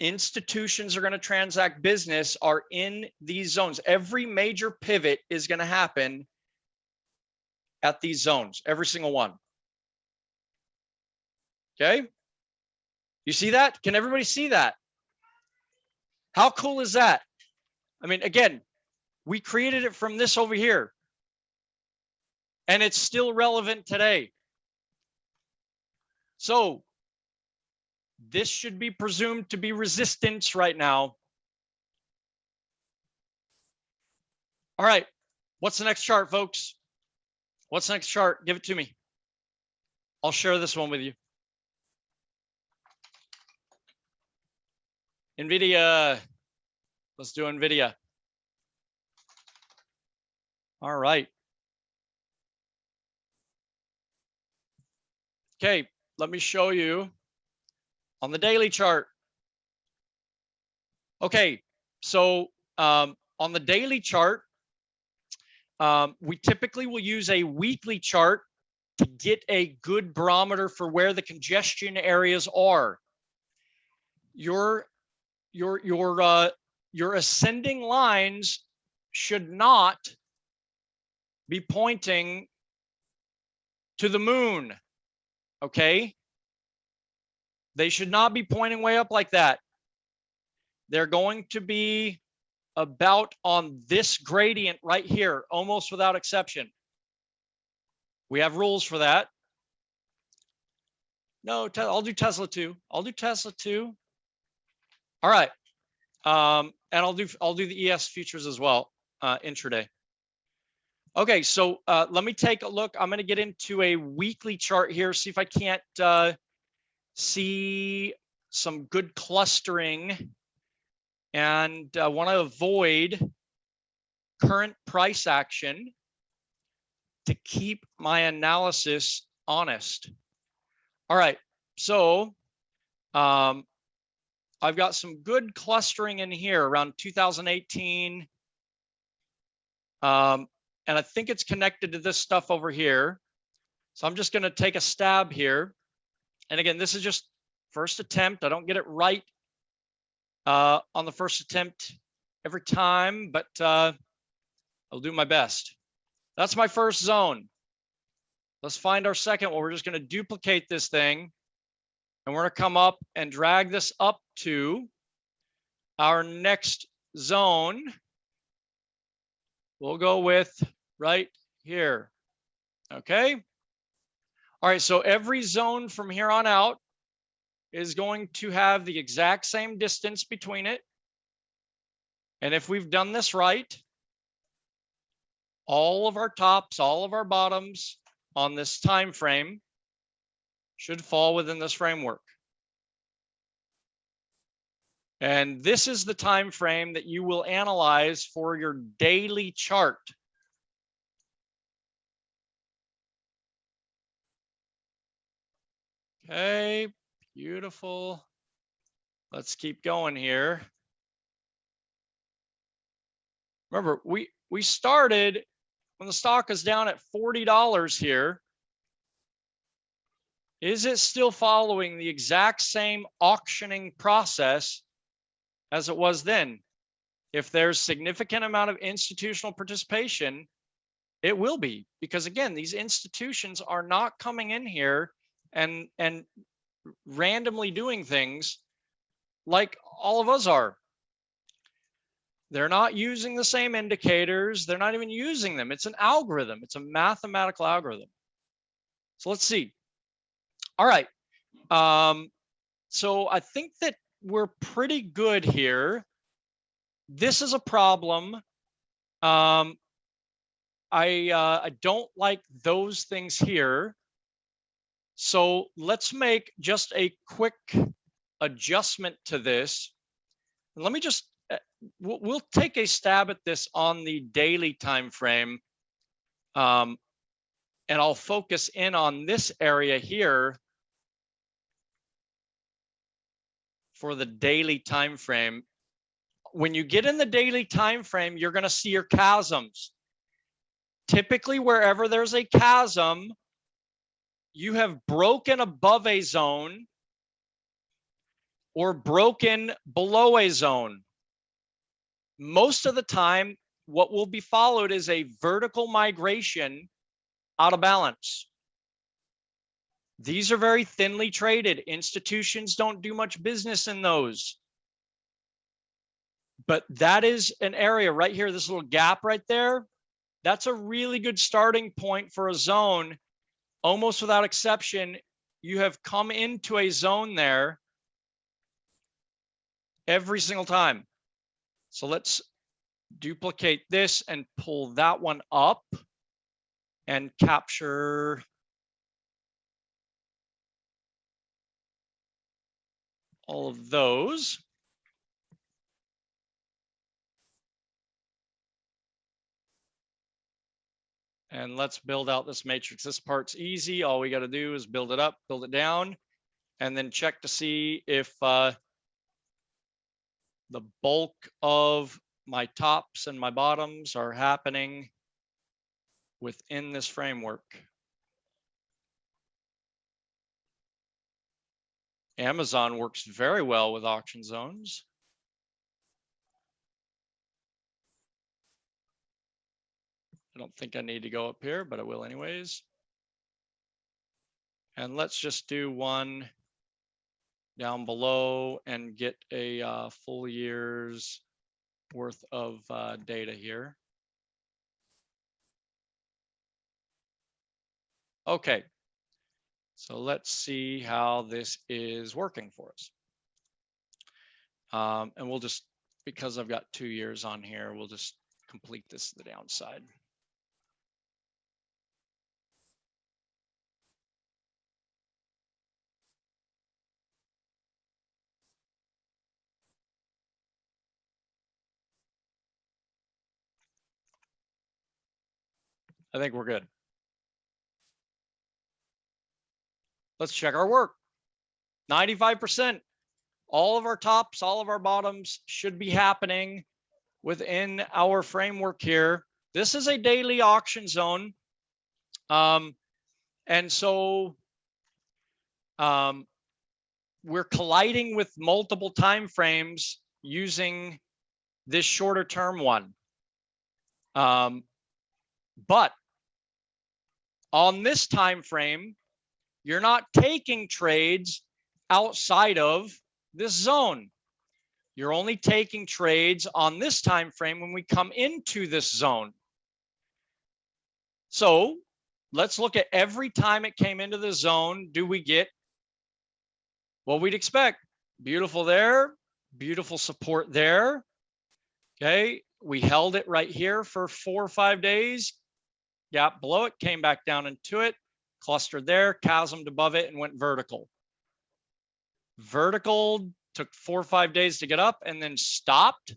Speaker 1: institutions are going to transact business, are in these zones. Every major pivot is going to happen at these zones, every single one. Okay. You see that? Can everybody see that? How cool is that? I mean, again, we created it from this over here, and it's still relevant today. So this should be presumed to be resistance right now. All right. What's the next chart, folks? What's the next chart? Give it to me. I'll share this one with you. Nvidia. Let's do Nvidia. All right. Okay, let me show you on the daily chart. Okay, so on the daily chart, we typically will use a weekly chart to get a good barometer for where the congestion areas are. Your ascending lines should not be pointing to the moon, okay? They should not be pointing way up like that. They're going to be about on this gradient right here, almost without exception. We have rules for that. No, I'll do Tesla too. I'll do Tesla too. All right. And I'll do the ES futures as well, intraday. Okay, so let me take a look. I'm going to get into a weekly chart here, see if I can't see some good clustering, and want to avoid current price action to keep my analysis honest. All right, so I've got some good clustering in here around 2018. And I think it's connected to this stuff over here. So I'm just going to take a stab here. And again, this is just first attempt. I don't get it right on the first attempt every time, but I'll do my best. That's my first zone. Let's find our second one. We're just going to duplicate this thing, and we're going to come up and drag this up to our next zone. We'll go with right here. Okay. All right. So every zone from here on out is going to have the exact same distance between it. And if we've done this right, all of our tops, all of our bottoms on this time frame should fall within this framework. And this is the time frame that you will analyze for your daily chart. Okay, beautiful. Let's keep going here. Remember, we started when the stock is down at $40 here. Is it still following the exact same auctioning process as it was then? If there's significant amount of institutional participation, it will be, because again, these institutions are not coming in here and randomly doing things like all of us are. They're not using the same indicators. They're not even using them. It's an algorithm. It's a mathematical algorithm. So let's see. All right. So I think that we're pretty good here. This is a problem. I don't like those things here. So let's make just a quick adjustment to this. And let me just, we'll take a stab at this on the daily time frame. And I'll focus in on this area here for the daily time frame. When you get in the daily time frame, you're going to see your chasms. Typically, wherever there's a chasm, you have broken above a zone or broken below a zone. Most of the time, what will be followed is a vertical migration out of balance. These are very thinly traded. Institutions don't do much business in those. But that is an area right here, this little gap right there. That's a really good starting point for a zone. Almost without exception, you have come into a zone there every single time. So let's duplicate this and pull that one up and capture all of those. And let's build out this matrix. This part's easy. All we got to do is build it up, build it down, and then check to see if the bulk of my tops and my bottoms are happening within this framework. Amazon works very well with auction zones. I don't think I need to go up here, but I will anyways. And let's just do one down below and get a full year's worth of data here. Okay, so let's see how this is working for us. And we'll just, because I've got 2 years on here, we'll just complete this to the downside. I think we're good. Let's check our work. 95%. All of our tops, all of our bottoms should be happening within our framework here. This is a daily auction zone. And so we're colliding with multiple time frames using this shorter term one. But on this time frame, you're not taking trades outside of this zone. You're only taking trades on this time frame when we come into this zone. So let's look at every time it came into the zone. Do we get what we'd expect? Beautiful there, beautiful support there. Okay, we held it right here for 4 or 5 days. Gap below it, came back down into it, clustered there, chasmed above it, and went vertical. Vertical took 4 or 5 days to get up and then stopped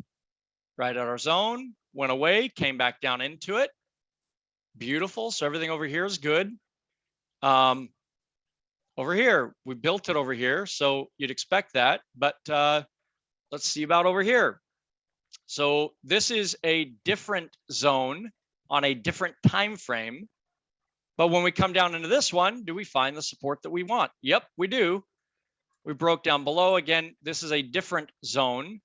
Speaker 1: right at our zone, went away, came back down into it. Beautiful. So everything over here is good. Over here, we built it over here, so you'd expect that. But let's see about over here. So this is a different zone on a different time frame. But when we come down into this one, do we find the support that we want? Yep, we do. We broke down below. Again, this is a different zone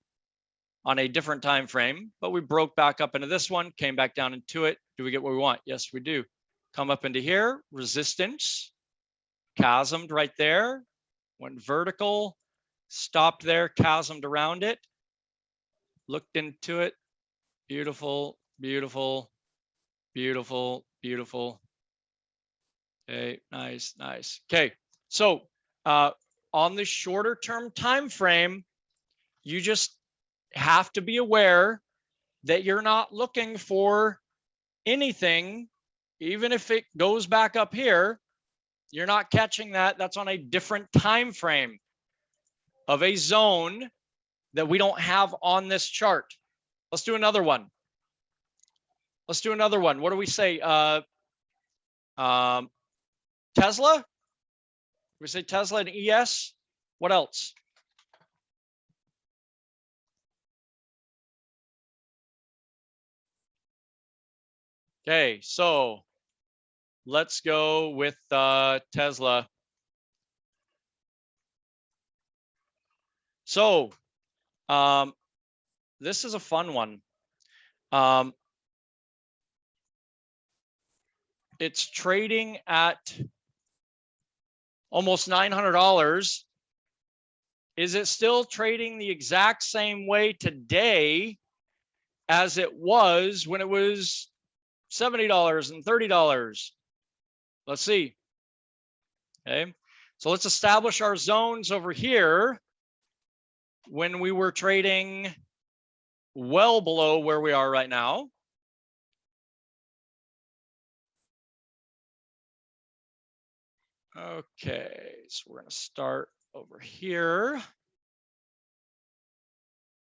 Speaker 1: on a different time frame, but we broke back up into this one, came back down into it. Do we get what we want? Yes, we do. Come up into here, resistance, chasmed right there, went vertical, stopped there, chasmed around it, looked into it, Beautiful, beautiful, beautiful, beautiful. Okay, nice, nice. Okay, so on the shorter term time frame, you just have to be aware that you're not looking for anything, even if it goes back up here, you're not catching that. That's on a different time frame of a zone that we don't have on this chart. Let's do another one. Let's do another one. What do we say? Tesla? We say Tesla and ES. What else? Okay, so let's go with Tesla. So this is a fun one. It's trading at almost $900. Is it still trading the exact same way today as it was when it was $70 and $30? Let's see. Okay, so let's establish our zones over here when we were trading well below where we are right now. Okay, so we're going to start over here.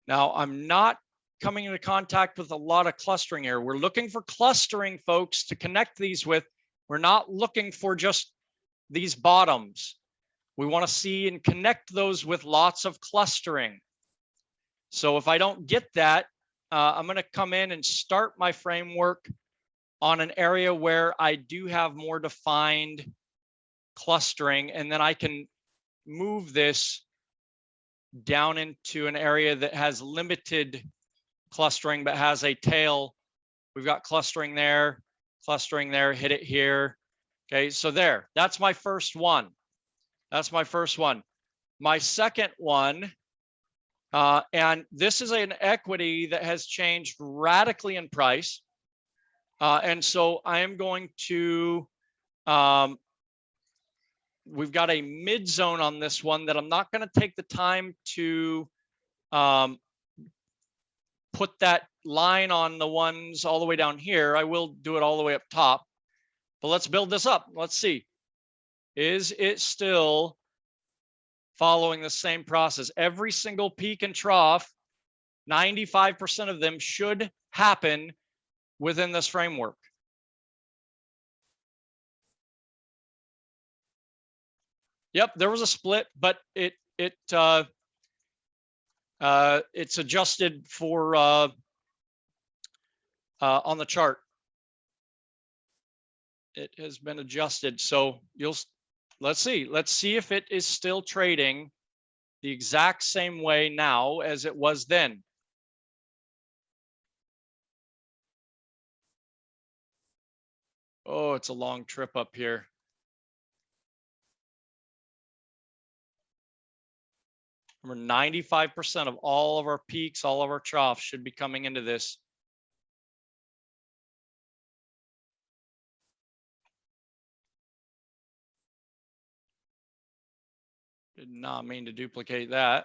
Speaker 1: Now, I'm not coming into contact with a lot of clustering here. We're looking for clustering, folks, to connect these with. We're not looking for just these bottoms. We want to see and connect those with lots of clustering. So if I don't get that, I'm going to come in and start my framework on an area where I do have more defined clustering, and then I can move this down into an area that has limited clustering but has a tail. We've got clustering there, hit it here. Okay, so there, that's my first one. That's my first one. My second one, and this is an equity that has changed radically in price. And so I am going to, we've got a mid zone on this one that I'm not going to take the time to put that line on the ones all the way down here. I will do it all the way up top, but let's build this up. Let's see. Is it still following the same process? Every single peak and trough, 95% of them should happen within this framework. Yep, there was a split, but it's adjusted for on the chart. It has been adjusted, so let's see if it is still trading the exact same way now as it was then. Oh, it's a long trip up here. Remember, 95% of all of our peaks, all of our troughs should be coming into this. Did not mean to duplicate that.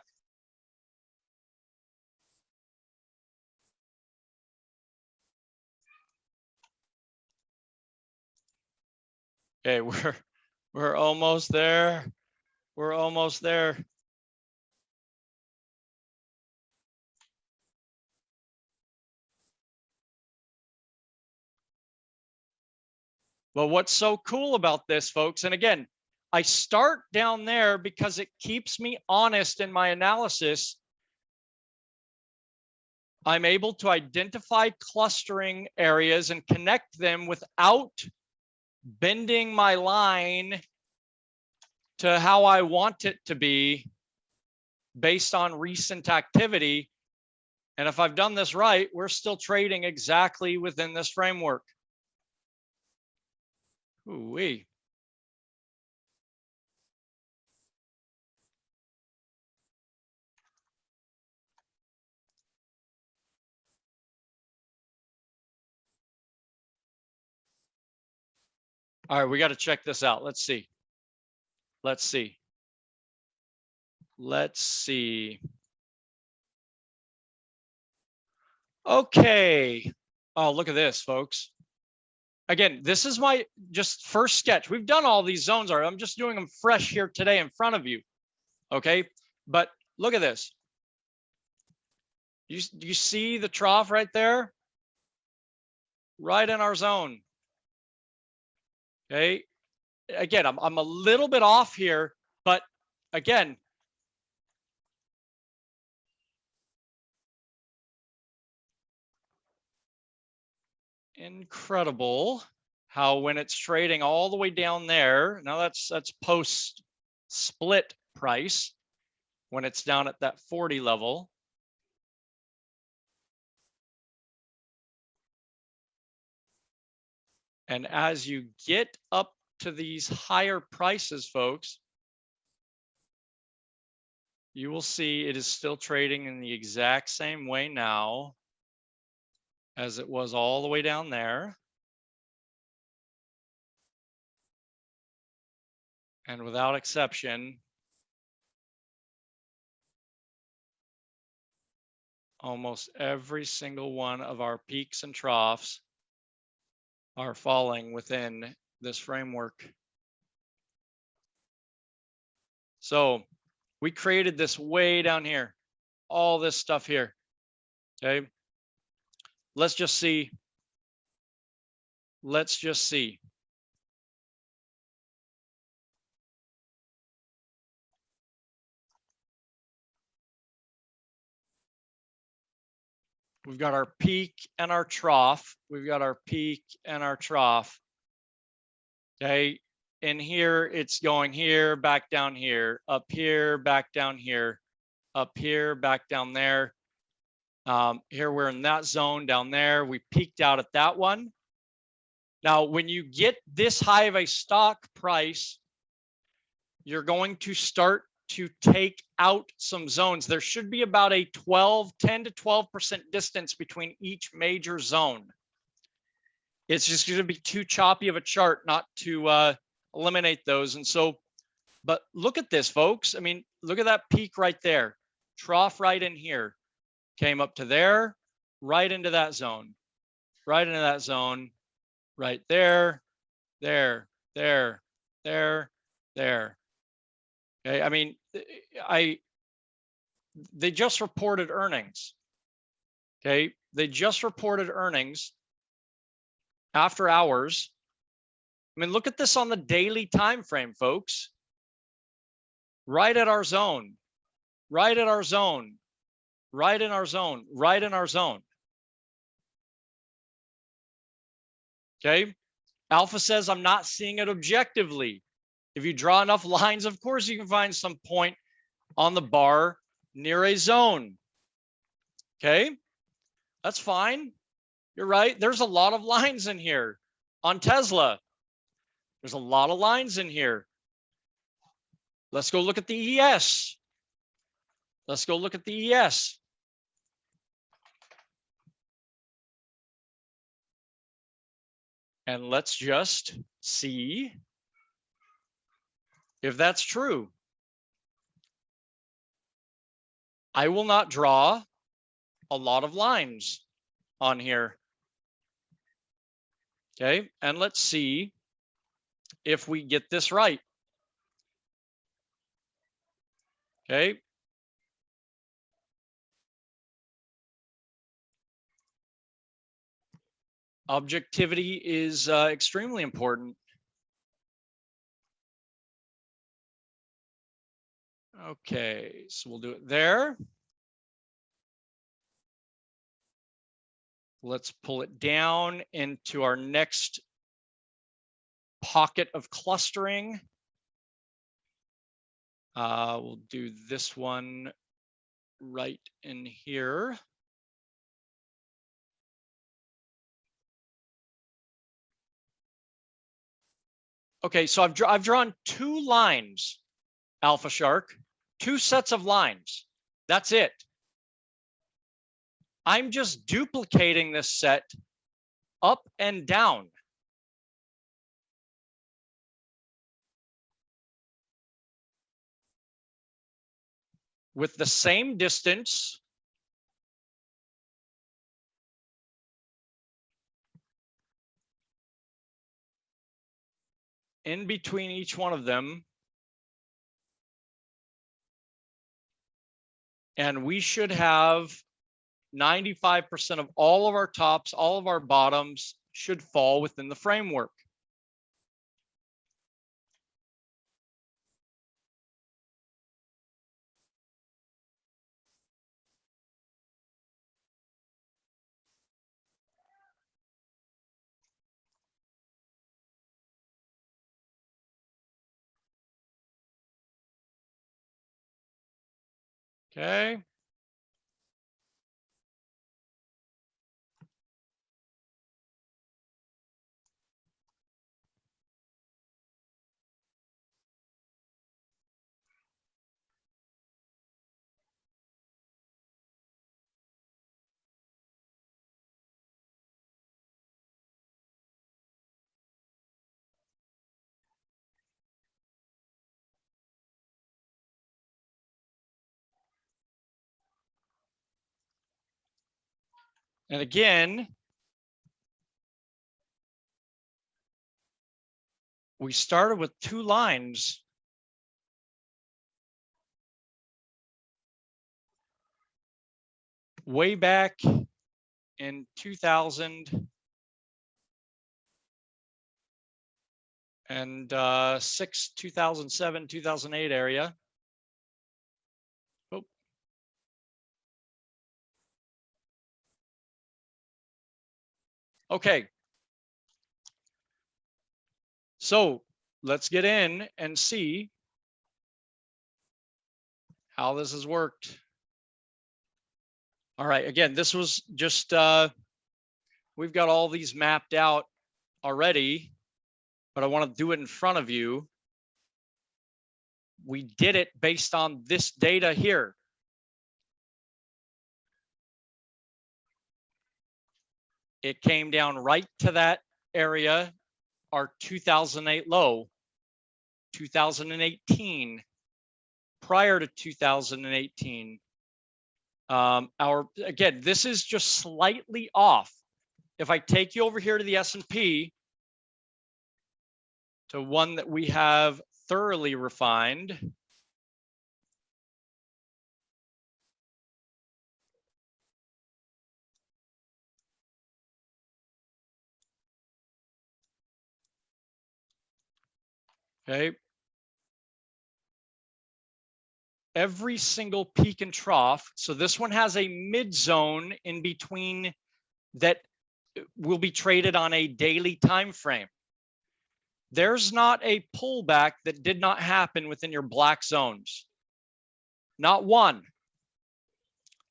Speaker 1: Okay, we're almost there. We're almost there. But what's so cool about this, folks, and again, I start down there because it keeps me honest in my analysis. I'm able to identify clustering areas and connect them without bending my line to how I want it to be based on recent activity. And if I've done this right, we're still trading exactly within this framework. Ooh-wee. All right, we got to check this out. Let's see. Let's see. Let's see. Okay. Oh, look at this, folks. Again, this is my just first sketch. We've done all these zones already. I'm just doing them fresh here today in front of you. Okay. But look at this. You see the trough right there? Right in our zone. Okay. Again, I'm a little bit off here, but again, incredible how when it's trading all the way down there, now that's post split price when it's down at that 40 level. And as you get up to these higher prices, folks, you will see it is still trading in the exact same way now as it was all the way down there. And without exception, almost every single one of our peaks and troughs are falling within this framework. So we created this way down here, all this stuff here. Okay. Let's just see. Let's just see. We've got our peak and our trough. We've got our peak and our trough. Okay. In here, it's going here, back down here, up here, back down here, up here, back down there. Here we're in that zone down there. We peaked out at that one. Now, when you get this high of a stock price, you're going to start to take out some zones. There should be about a 10 to 12% distance between each major zone. It's just going to be too choppy of a chart not to eliminate those. And so, but look at this, folks. I mean, look at that peak right there. Trough right in here. Came up to there, right into that zone. Right into that zone. Right there, there, there, there, there. Okay, I mean, they just reported earnings. Okay, they just reported earnings after hours. I mean, look at this on the daily time frame, folks. Right at our zone, right at our zone, right in our zone, right in our zone. Okay, Alpha says I'm not seeing it objectively. If you draw enough lines, of course, you can find some point on the bar near a zone. Okay, that's fine. You're right. There's a lot of lines in here on Tesla. There's a lot of lines in here. Let's go look at the ES. Let's go look at the ES. And let's just see if that's true. I will not draw a lot of lines on here. Okay, and let's see if we get this right. Okay. Objectivity is extremely important. Okay, so we'll do it there. Let's pull it down into our next pocket of clustering. We'll do this one right in here. Okay, so I've drawn two lines, Alpha Shark, two sets of lines. That's it. I'm just duplicating this set up and down. with the same distance in between each one of them. And we should have 95% of all of our tops, all of our bottoms should fall within the framework. Okay. And again, we started with 2 lines. Way back in 2006, 2007, 2008 area. Oh. Okay. So let's get in and see how this has worked. All right, again, this was just, we've got all these mapped out already, but I want to do it in front of you. We did it based on this data here. It came down right to that area, our 2008 low, 2018, prior to 2018. Again, this is just slightly off. If I take you over here to the S&P, to one that we have thoroughly refined, okay. Every single peak and trough. So this one has a mid zone in between that will be traded on a daily time frame. There's not a pullback that did not happen within your black zones. Not one.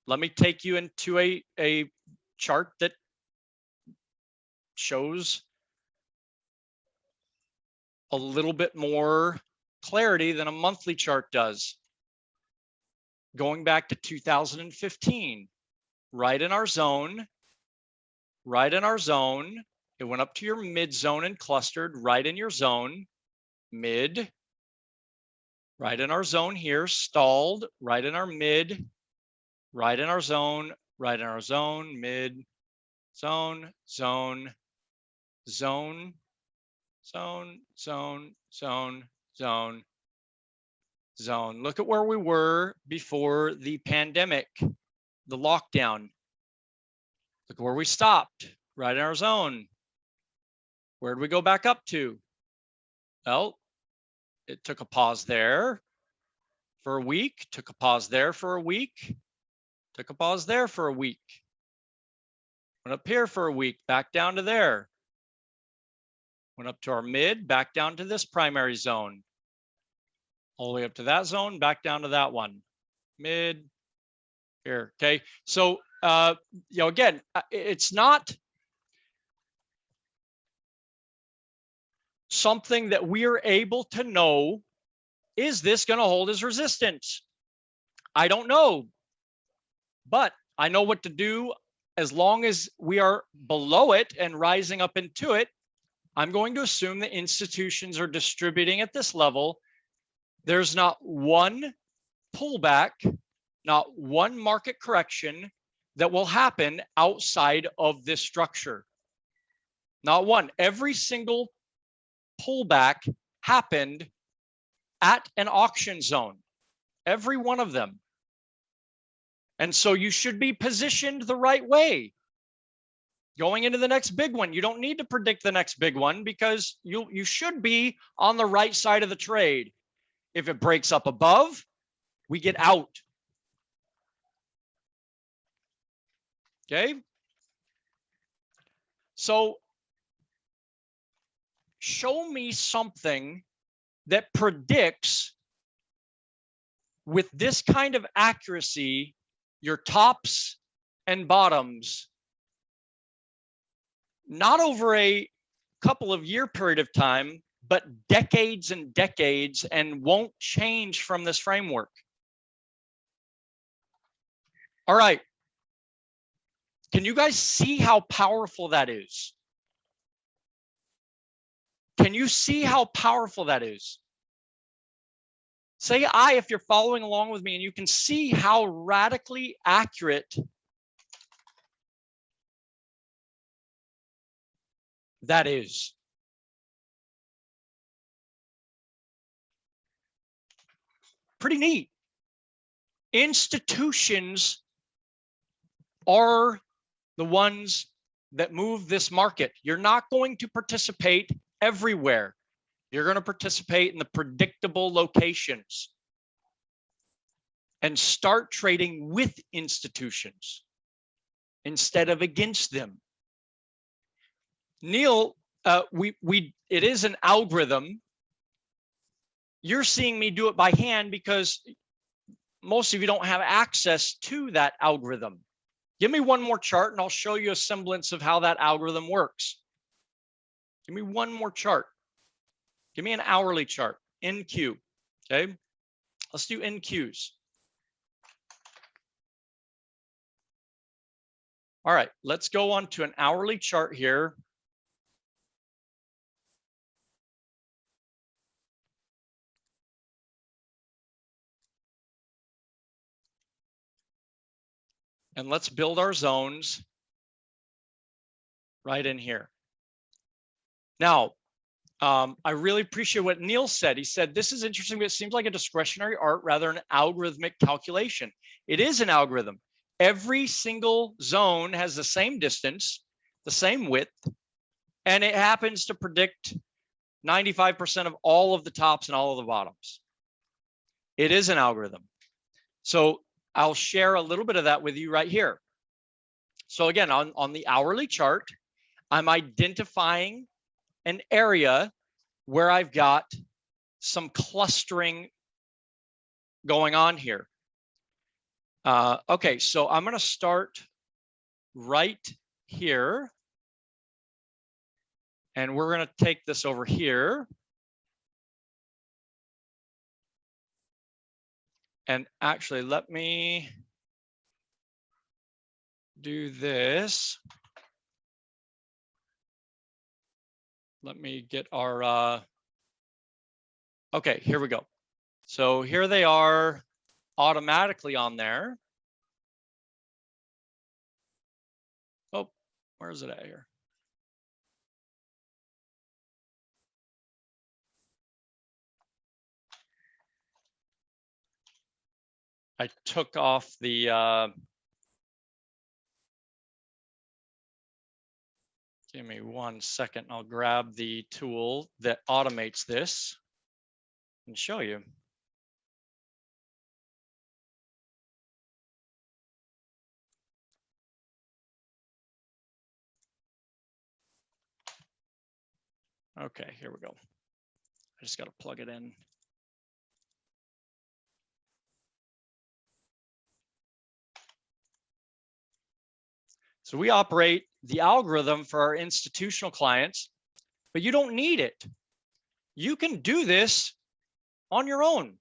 Speaker 1: Let me take you into a chart that shows a little bit more clarity than a monthly chart does. Going back to 2015, right in our zone, right in our zone. It went up to your mid zone and clustered right in your zone, mid, right in our zone here, stalled, right in our mid, right in our zone, right in our zone, mid, zone, zone, zone, zone, zone, zone, zone, zone. Look at where we were before the pandemic, the lockdown. Look where we stopped, right in our zone. Where did we go back up to? Well, it took a pause there for a week, took a pause there for a week, took a pause there for a week. Went up here for a week, back down to there. Went up to our mid, back down to this primary zone. All the way up to that zone, back down to that one. Mid, here, okay? So, again, it's not something that we are able to know, is this going to hold as resistance? I don't know, but I know what to do. As long as we are below it and rising up into it, I'm going to assume that institutions are distributing at this level. There's not one pullback Not one market correction that will happen outside of this structure. Not one. Every single pullback happened at an auction zone. Every one of them. And so you should be positioned the right way. Going into the next big one, you don't need to predict the next big one because you should be on the right side of the trade. If it breaks up above, we get out. Okay. So show me something that predicts with this kind of accuracy your tops and bottoms, not over a couple of year period of time, but decades and decades, and won't change from this framework. All right. Can you guys see how powerful that is? Can you see how powerful that is? Say I if you're following along with me, and you can see how radically accurate that is. Pretty neat. Institutions are the ones that move this market. You're not going to participate everywhere. You're going to participate in the predictable locations and start trading with institutions instead of against them. Neil, it is an algorithm. You're seeing me do it by hand because most of you don't have access to that algorithm. Give me one more chart and I'll show you a semblance of how that algorithm works. Give me one more chart. Give me an hourly chart, NQ, okay? Let's do NQs. All right, let's go on to an hourly chart here. And let's build our zones right in here. Now, I really appreciate what Neil said. He said, this is interesting, but it seems like a discretionary art rather than algorithmic calculation. It is an algorithm. Every single zone has the same distance, the same width, and it happens to predict 95% of all of the tops and all of the bottoms. It is an algorithm. So I'll share a little bit of that with you right here. So again, on the hourly chart, I'm identifying an area where I've got some clustering going on here. Okay, so I'm going to start right here. And we're going to take this over here. And actually, let me do this. Let me get our, okay, here we go. So here they are automatically on there. Oh, where is it at here? I took off the, give me 1 second. I'll grab the tool that automates this and show you. Okay, here we go. I just got to plug it in. So we operate the algorithm for our institutional clients, but you don't need it. You can do this on your own.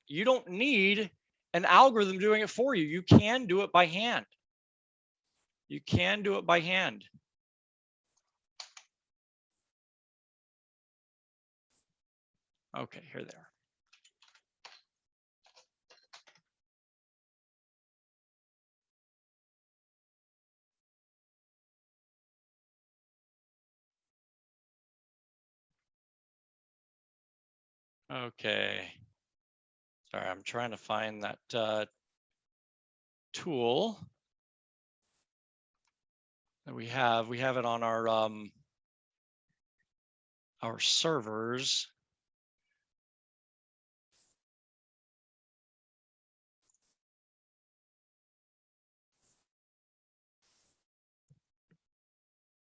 Speaker 1: You don't need an algorithm doing it for you. You can do it by hand. You can do it by hand. Okay, here they are. Okay. Sorry, I'm trying to find that tool that we have. We have it on our servers.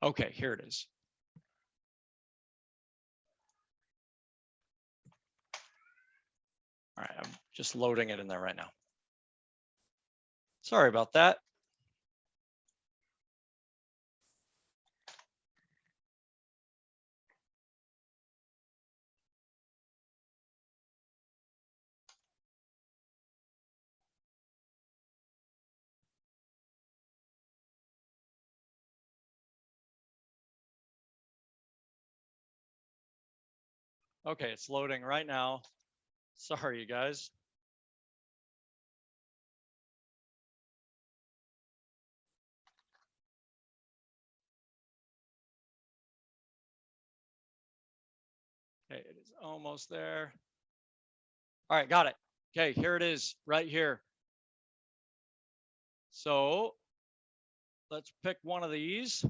Speaker 1: Okay, here it is. All right, I'm just loading it in there right now. Sorry about that. Okay, it's loading right now. Sorry, you guys. Okay, it is almost there. All right, got it. Okay, here it is right here. So let's pick one of these.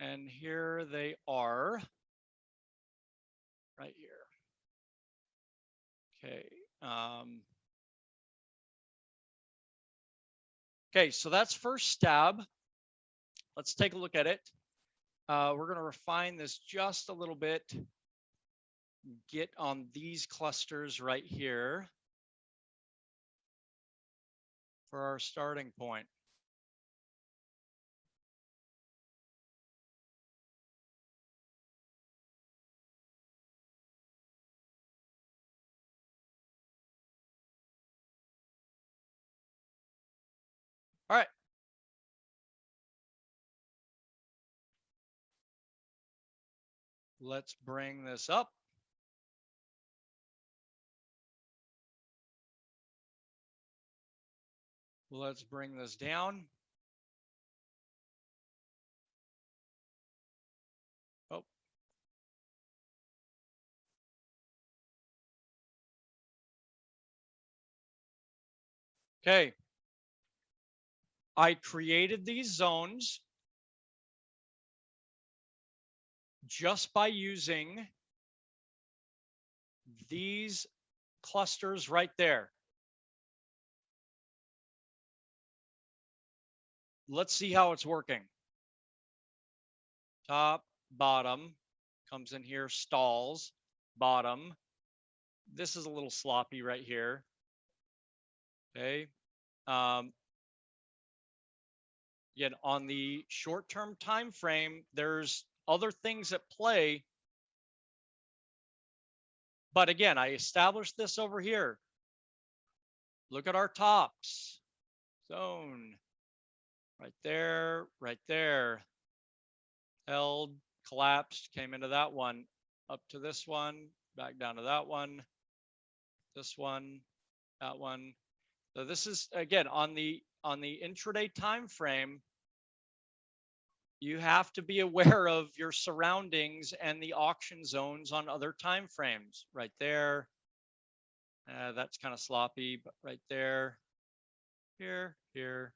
Speaker 1: And here they are right here. Okay. Okay, so that's first stab. Let's take a look at it. We're going to refine this just a little bit. Get on these clusters right here for our starting point. All right. Let's bring this up. Let's bring this down. Oh. Okay. I created these zones just by using these clusters right there. Let's see how it's working. Top, bottom, comes in here, stalls, bottom. This is a little sloppy right here. Okay. Again, on the short-term time frame, there's other things at play. But again, I established this over here. Look at our tops. Zone. Right there, right there. Held, collapsed, came into that one, up to this one, back down to that one, this one, that one. So this is, again, on the intraday time frame, you have to be aware of your surroundings and the auction zones on other time frames. Right there, that's kind of sloppy, but right there, here, here,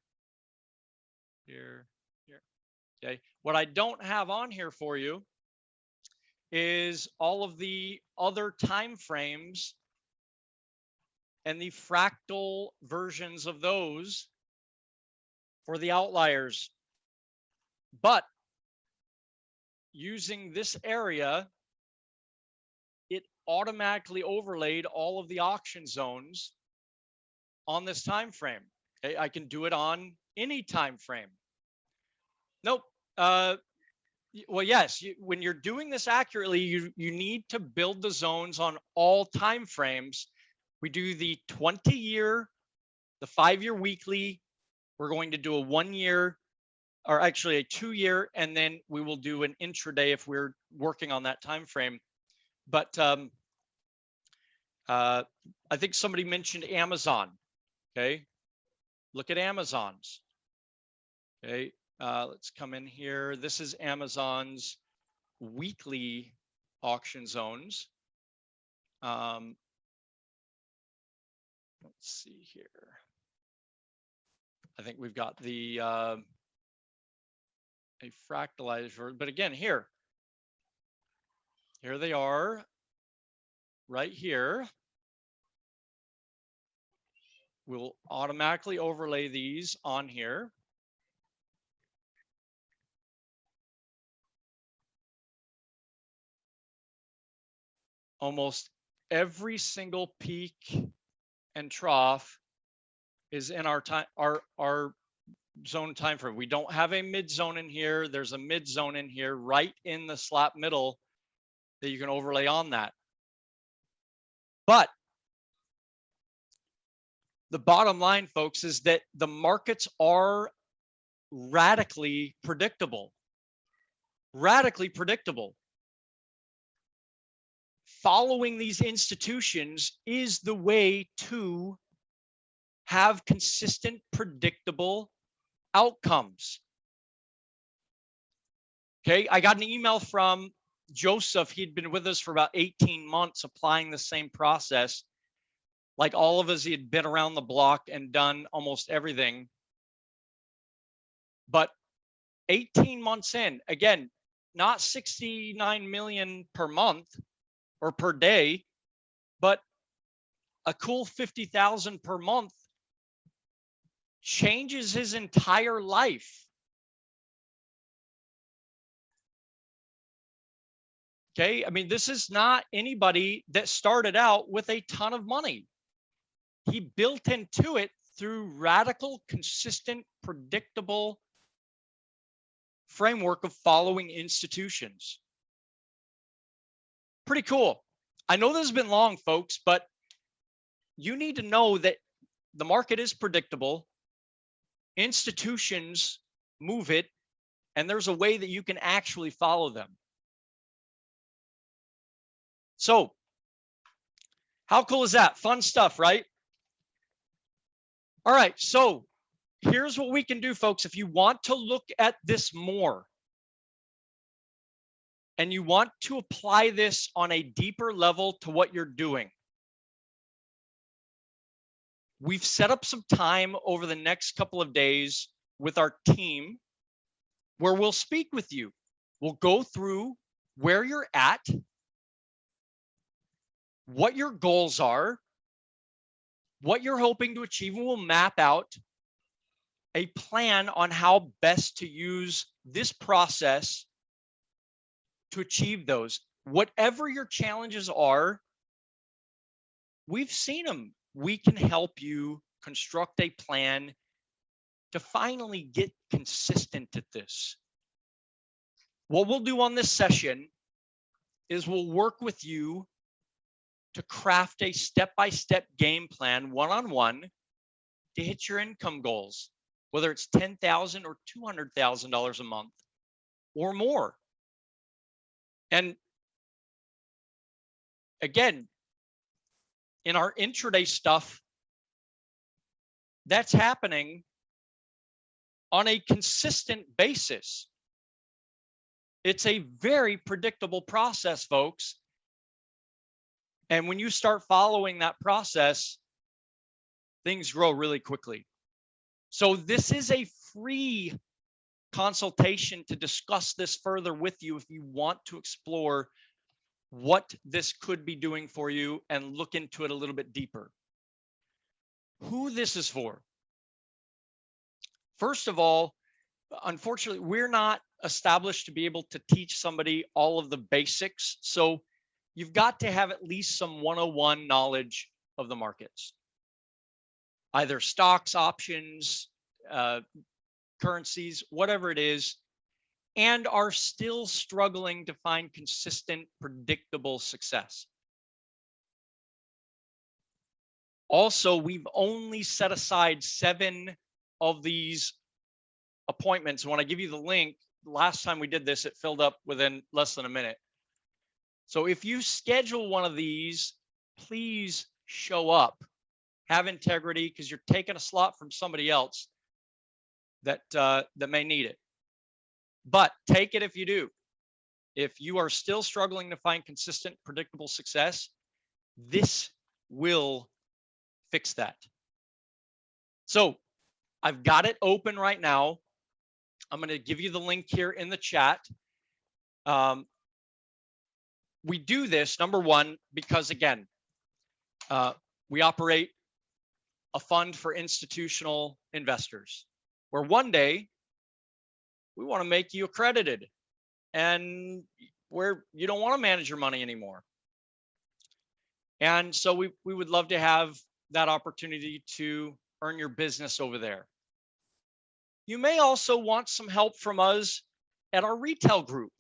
Speaker 1: here, here. Okay, what I don't have on here for you is all of the other time frames and the fractal versions of those for the outliers. But using this area, it automatically overlaid all of the auction zones on this time frame. Okay, I can do it on any time frame. Nope. Well, yes, when you're doing this accurately, you need to build the zones on all time frames. We do the 20-year, the 5-year weekly. We're going to do a 1-year, or actually a 2-year, and then we will do an intraday if we're working on that time frame. But I think somebody mentioned Amazon. Okay, look at Amazon's. Okay, let's come in here. This is Amazon's weekly auction zones. Let's see here. I think we've got the a fractalized version, but again, here they are right here. We'll automatically overlay these on here. Almost every single peak and trough is in our time, our zone time frame. We don't have a mid zone in here. There's a mid zone in here right in the slap middle that you can overlay on that. But the bottom line, folks, is that the markets are radically predictable. Radically predictable. Following these institutions is the way to have consistent, predictable outcomes. Okay, I got an email from Joseph. He'd been with us for about 18 months applying the same process. Like all of us, he had been around the block and done almost everything. But 18 months in, again, not 69 million per month or per day, but a cool 50,000 per month changes his entire life. Okay, I mean, this is not anybody that started out with a ton of money. He built into it through radical, consistent, predictable framework of following institutions. Pretty cool. I know this has been long, folks, but you need to know that the market is predictable. Institutions move it, and there's a way that you can actually follow them. So, how cool is that? Fun stuff, right? All right, so here's what we can do, folks. If you want to look at this more and you want to apply this on a deeper level to what you're doing, we've set up some time over the next couple of days with our team where we'll speak with you. We'll go through where you're at, what your goals are, what you're hoping to achieve, and we'll map out a plan on how best to use this process to achieve those. Whatever your challenges are, we've seen them. We can help you construct a plan to finally get consistent at this. What we'll do on this session is we'll work with you to craft a step-by-step game plan one-on-one to hit your income goals, whether it's $10,000 or $200,000 a month or more. And again, in our intraday stuff, that's happening on a consistent basis. It's a very predictable process, folks. And when you start following that process, things grow really quickly. So this is a free consultation to discuss this further with you if you want to explore what this could be doing for you and look into it a little bit deeper. Who this is for? First of all, unfortunately, we're not established to be able to teach somebody all of the basics. So you've got to have at least some 101 knowledge of the markets, either stocks, options, currencies, whatever it is, and are still struggling to find consistent, predictable success. Also, we've only set aside 7 of these appointments. When I give you the link, last time we did this, it filled up within less than a minute. So if you schedule one of these, please show up, have integrity, because you're taking a slot from somebody else that may need it. But take it if you do. If you are still struggling to find consistent, predictable success, This will fix that. So I've got it open right now. I'm going to give you the link here in the chat. We do this, number one, because again, we operate a fund for institutional investors, where one day we want to make you accredited and where you don't want to manage your money anymore. And so we would love to have that opportunity to earn your business over there. You may also want some help from us at our retail group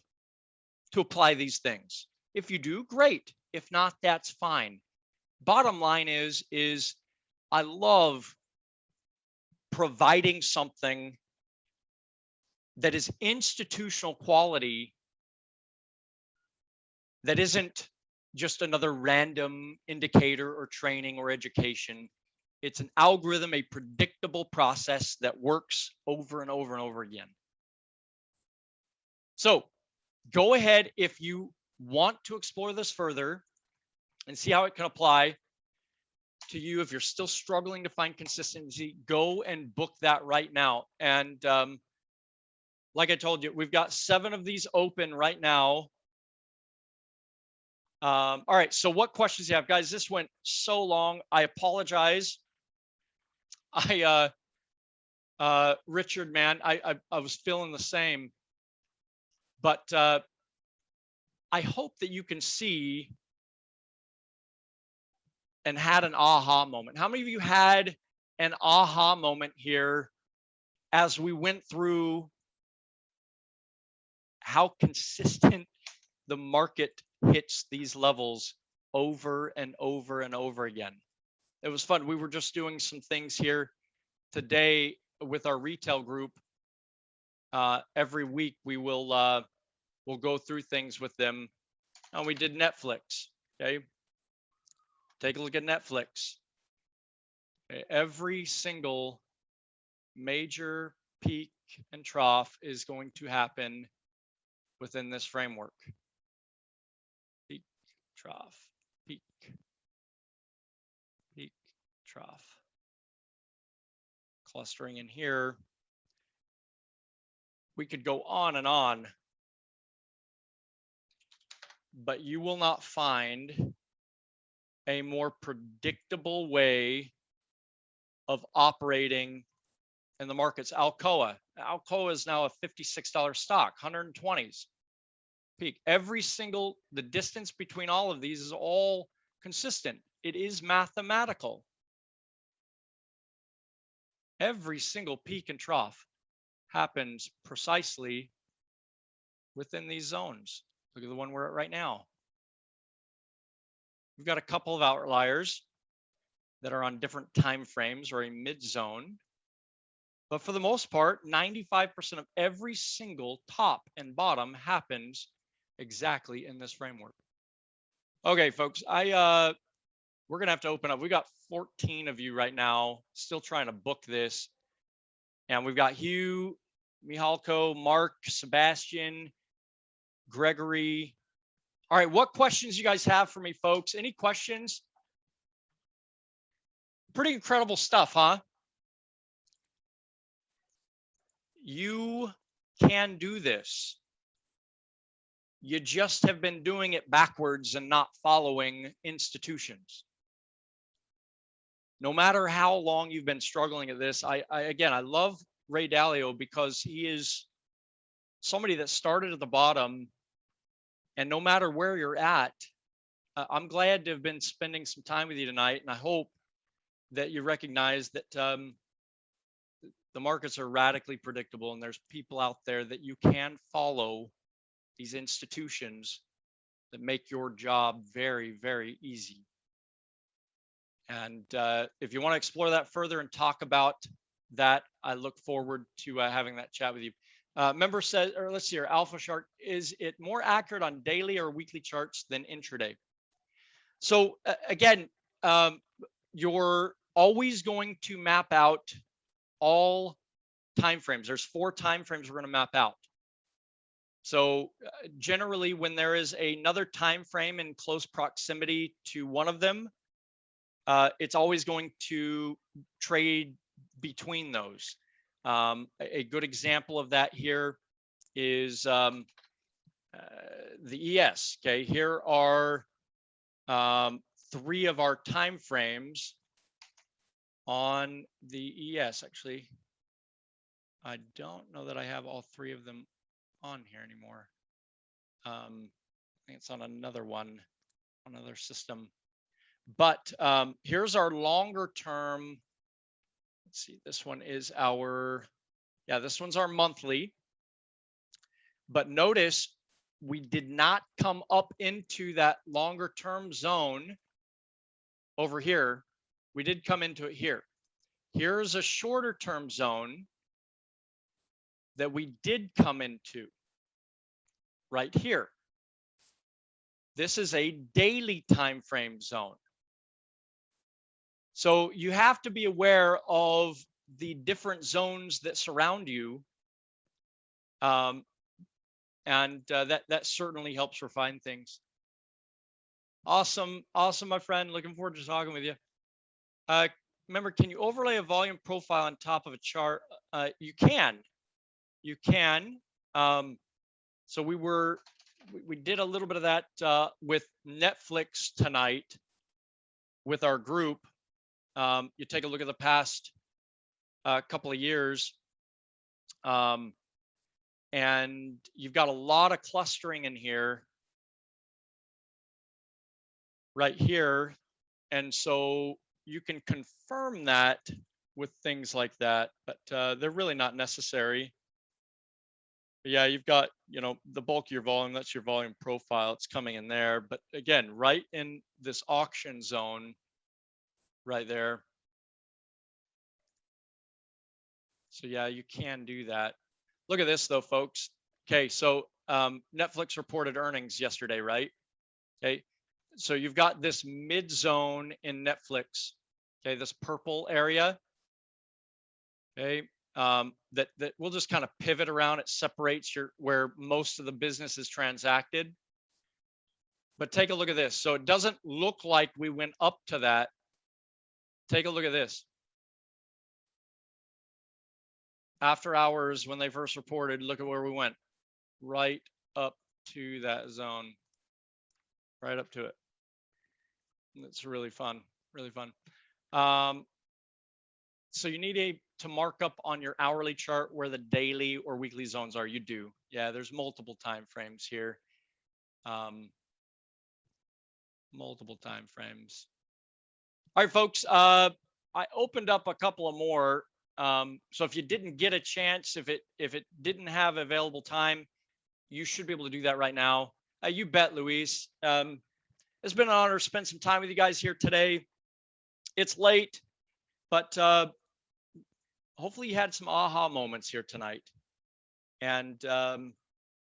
Speaker 1: to apply these things. If you do, great. If not, that's fine. Bottom line is I love providing something that is institutional quality, that isn't just another random indicator or training or education. It's an algorithm, a predictable process that works over and over and over again. So go ahead if you want to explore this further and see how it can apply to you. If you're still struggling to find consistency, go and book that right now. And like I told you, we've got 7 of these open right now. All right, so what questions do you have, guys? This went so long. I apologize. Richard, man, I was feeling the same, but I hope that you can see and had an aha moment. How many of you had an aha moment here as we went through how consistent the market hits these levels over and over and over again? It was fun. We were just doing some things here today with our retail group. Every week we will we'll go through things with them, and we did Netflix. Okay, take a look at Netflix. Okay. Every single major peak and trough is going to happen within this framework. Peak, trough, peak, peak, trough. Clustering in here. We could go on and on, but you will not find a more predictable way of operating in the markets. Alcoa is now a $56 stock, 120s peak. Every single, the distance between all of these is all consistent. It is mathematical. Every single peak and trough happens precisely within these zones. Look at the one we're at right now. We've got a couple of outliers that are on different time frames or a mid zone. But for the most part, 95% of every single top and bottom happens exactly in this framework. Okay, folks, we're gonna have to open up. We got 14 of you right now still trying to book this. And we've got Hugh, Mihalko, Mark, Sebastian, Gregory. All right, what questions you guys have for me, folks? Any questions? Pretty incredible stuff, huh? You can do this. You just have been doing it backwards and not following institutions. No matter how long you've been struggling at this, I love Ray Dalio because he is somebody that started at the bottom. And no matter where you're at, I'm glad to have been spending some time with you tonight. And I hope that you recognize that the markets are radically predictable, and there's people out there that you can follow, these institutions that make your job very, very easy. And if you want to explore that further and talk about that, I look forward to having that chat with you. Member says, or let's see here, Alpha Shark, is it more accurate on daily or weekly charts than intraday? So again, you're always going to map out all time frames. There's 4 time frames we're going to map out. So generally, when there is another time frame in close proximity to one of them, it's always going to trade between those. A good example of that here is the ES. Okay, here are 3 of our time frames on the ES. Actually, I don't know that I have all 3 of them on here anymore. I think it's on another one, another system. But here's our longer term. Let's see, this one is our, yeah, this one's our monthly. But notice we did not come up into that longer term zone over here. We did come into it here. Here's a shorter term zone that we did come into right here. This is a daily time frame zone. So you have to be aware of the different zones that surround you. And that certainly helps refine things. Awesome, my friend. Looking forward to talking with you. Remember, can you overlay a volume profile on top of a chart? You can. So we did a little bit of that with Netflix tonight with our group. You take a look at the past couple of years, and you've got a lot of clustering in here, right here. And so you can confirm that with things like that, but they're really not necessary. But yeah, you've got, the bulk of your volume, that's your volume profile. It's coming in there. But again, right in this auction zone, right there. So yeah, you can do that. Look at this though, folks. Okay, so Netflix reported earnings yesterday, right? Okay, so you've got this mid zone in Netflix. Okay, this purple area. Okay, that we'll just kind of pivot around. It separates where most of the business is transacted. But take a look at this. So it doesn't look like we went up to that. Take a look at this. After hours, when they first reported, look at where we went. Right up to that zone. Right up to it. It's really fun. Really fun. So you need to mark up on your hourly chart where the daily or weekly zones are. You do. Yeah, there's multiple time frames here. Multiple time frames. All right, folks. I opened up a couple of more. So if you didn't get a chance, if it didn't have available time, you should be able to do that right now. You bet, Luis. It's been an honor to spend some time with you guys here today. It's late, but hopefully you had some aha moments here tonight. And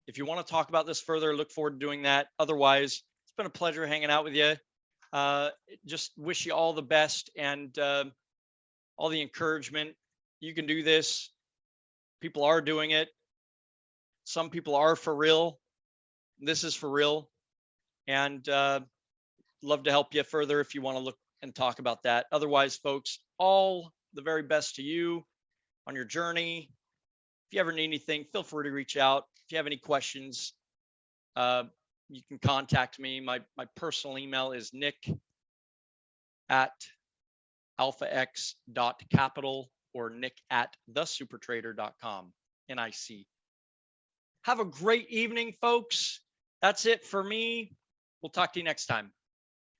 Speaker 1: if you want to talk about this further, look forward to doing that. Otherwise, it's been a pleasure hanging out with you. Just wish you all the best and all the encouragement. You can do this. People are doing it. Some people are for real. This is for real. And love to help you further if you want to look and talk about that. Otherwise, folks, all the very best to you on your journey. If you ever need anything, feel free to reach out. If you have any questions, you can contact me. My personal email is nick@alphax.capital or nick@thesupertrader.com, NIC. Have a great evening, folks. That's it for me. We'll talk to you next time.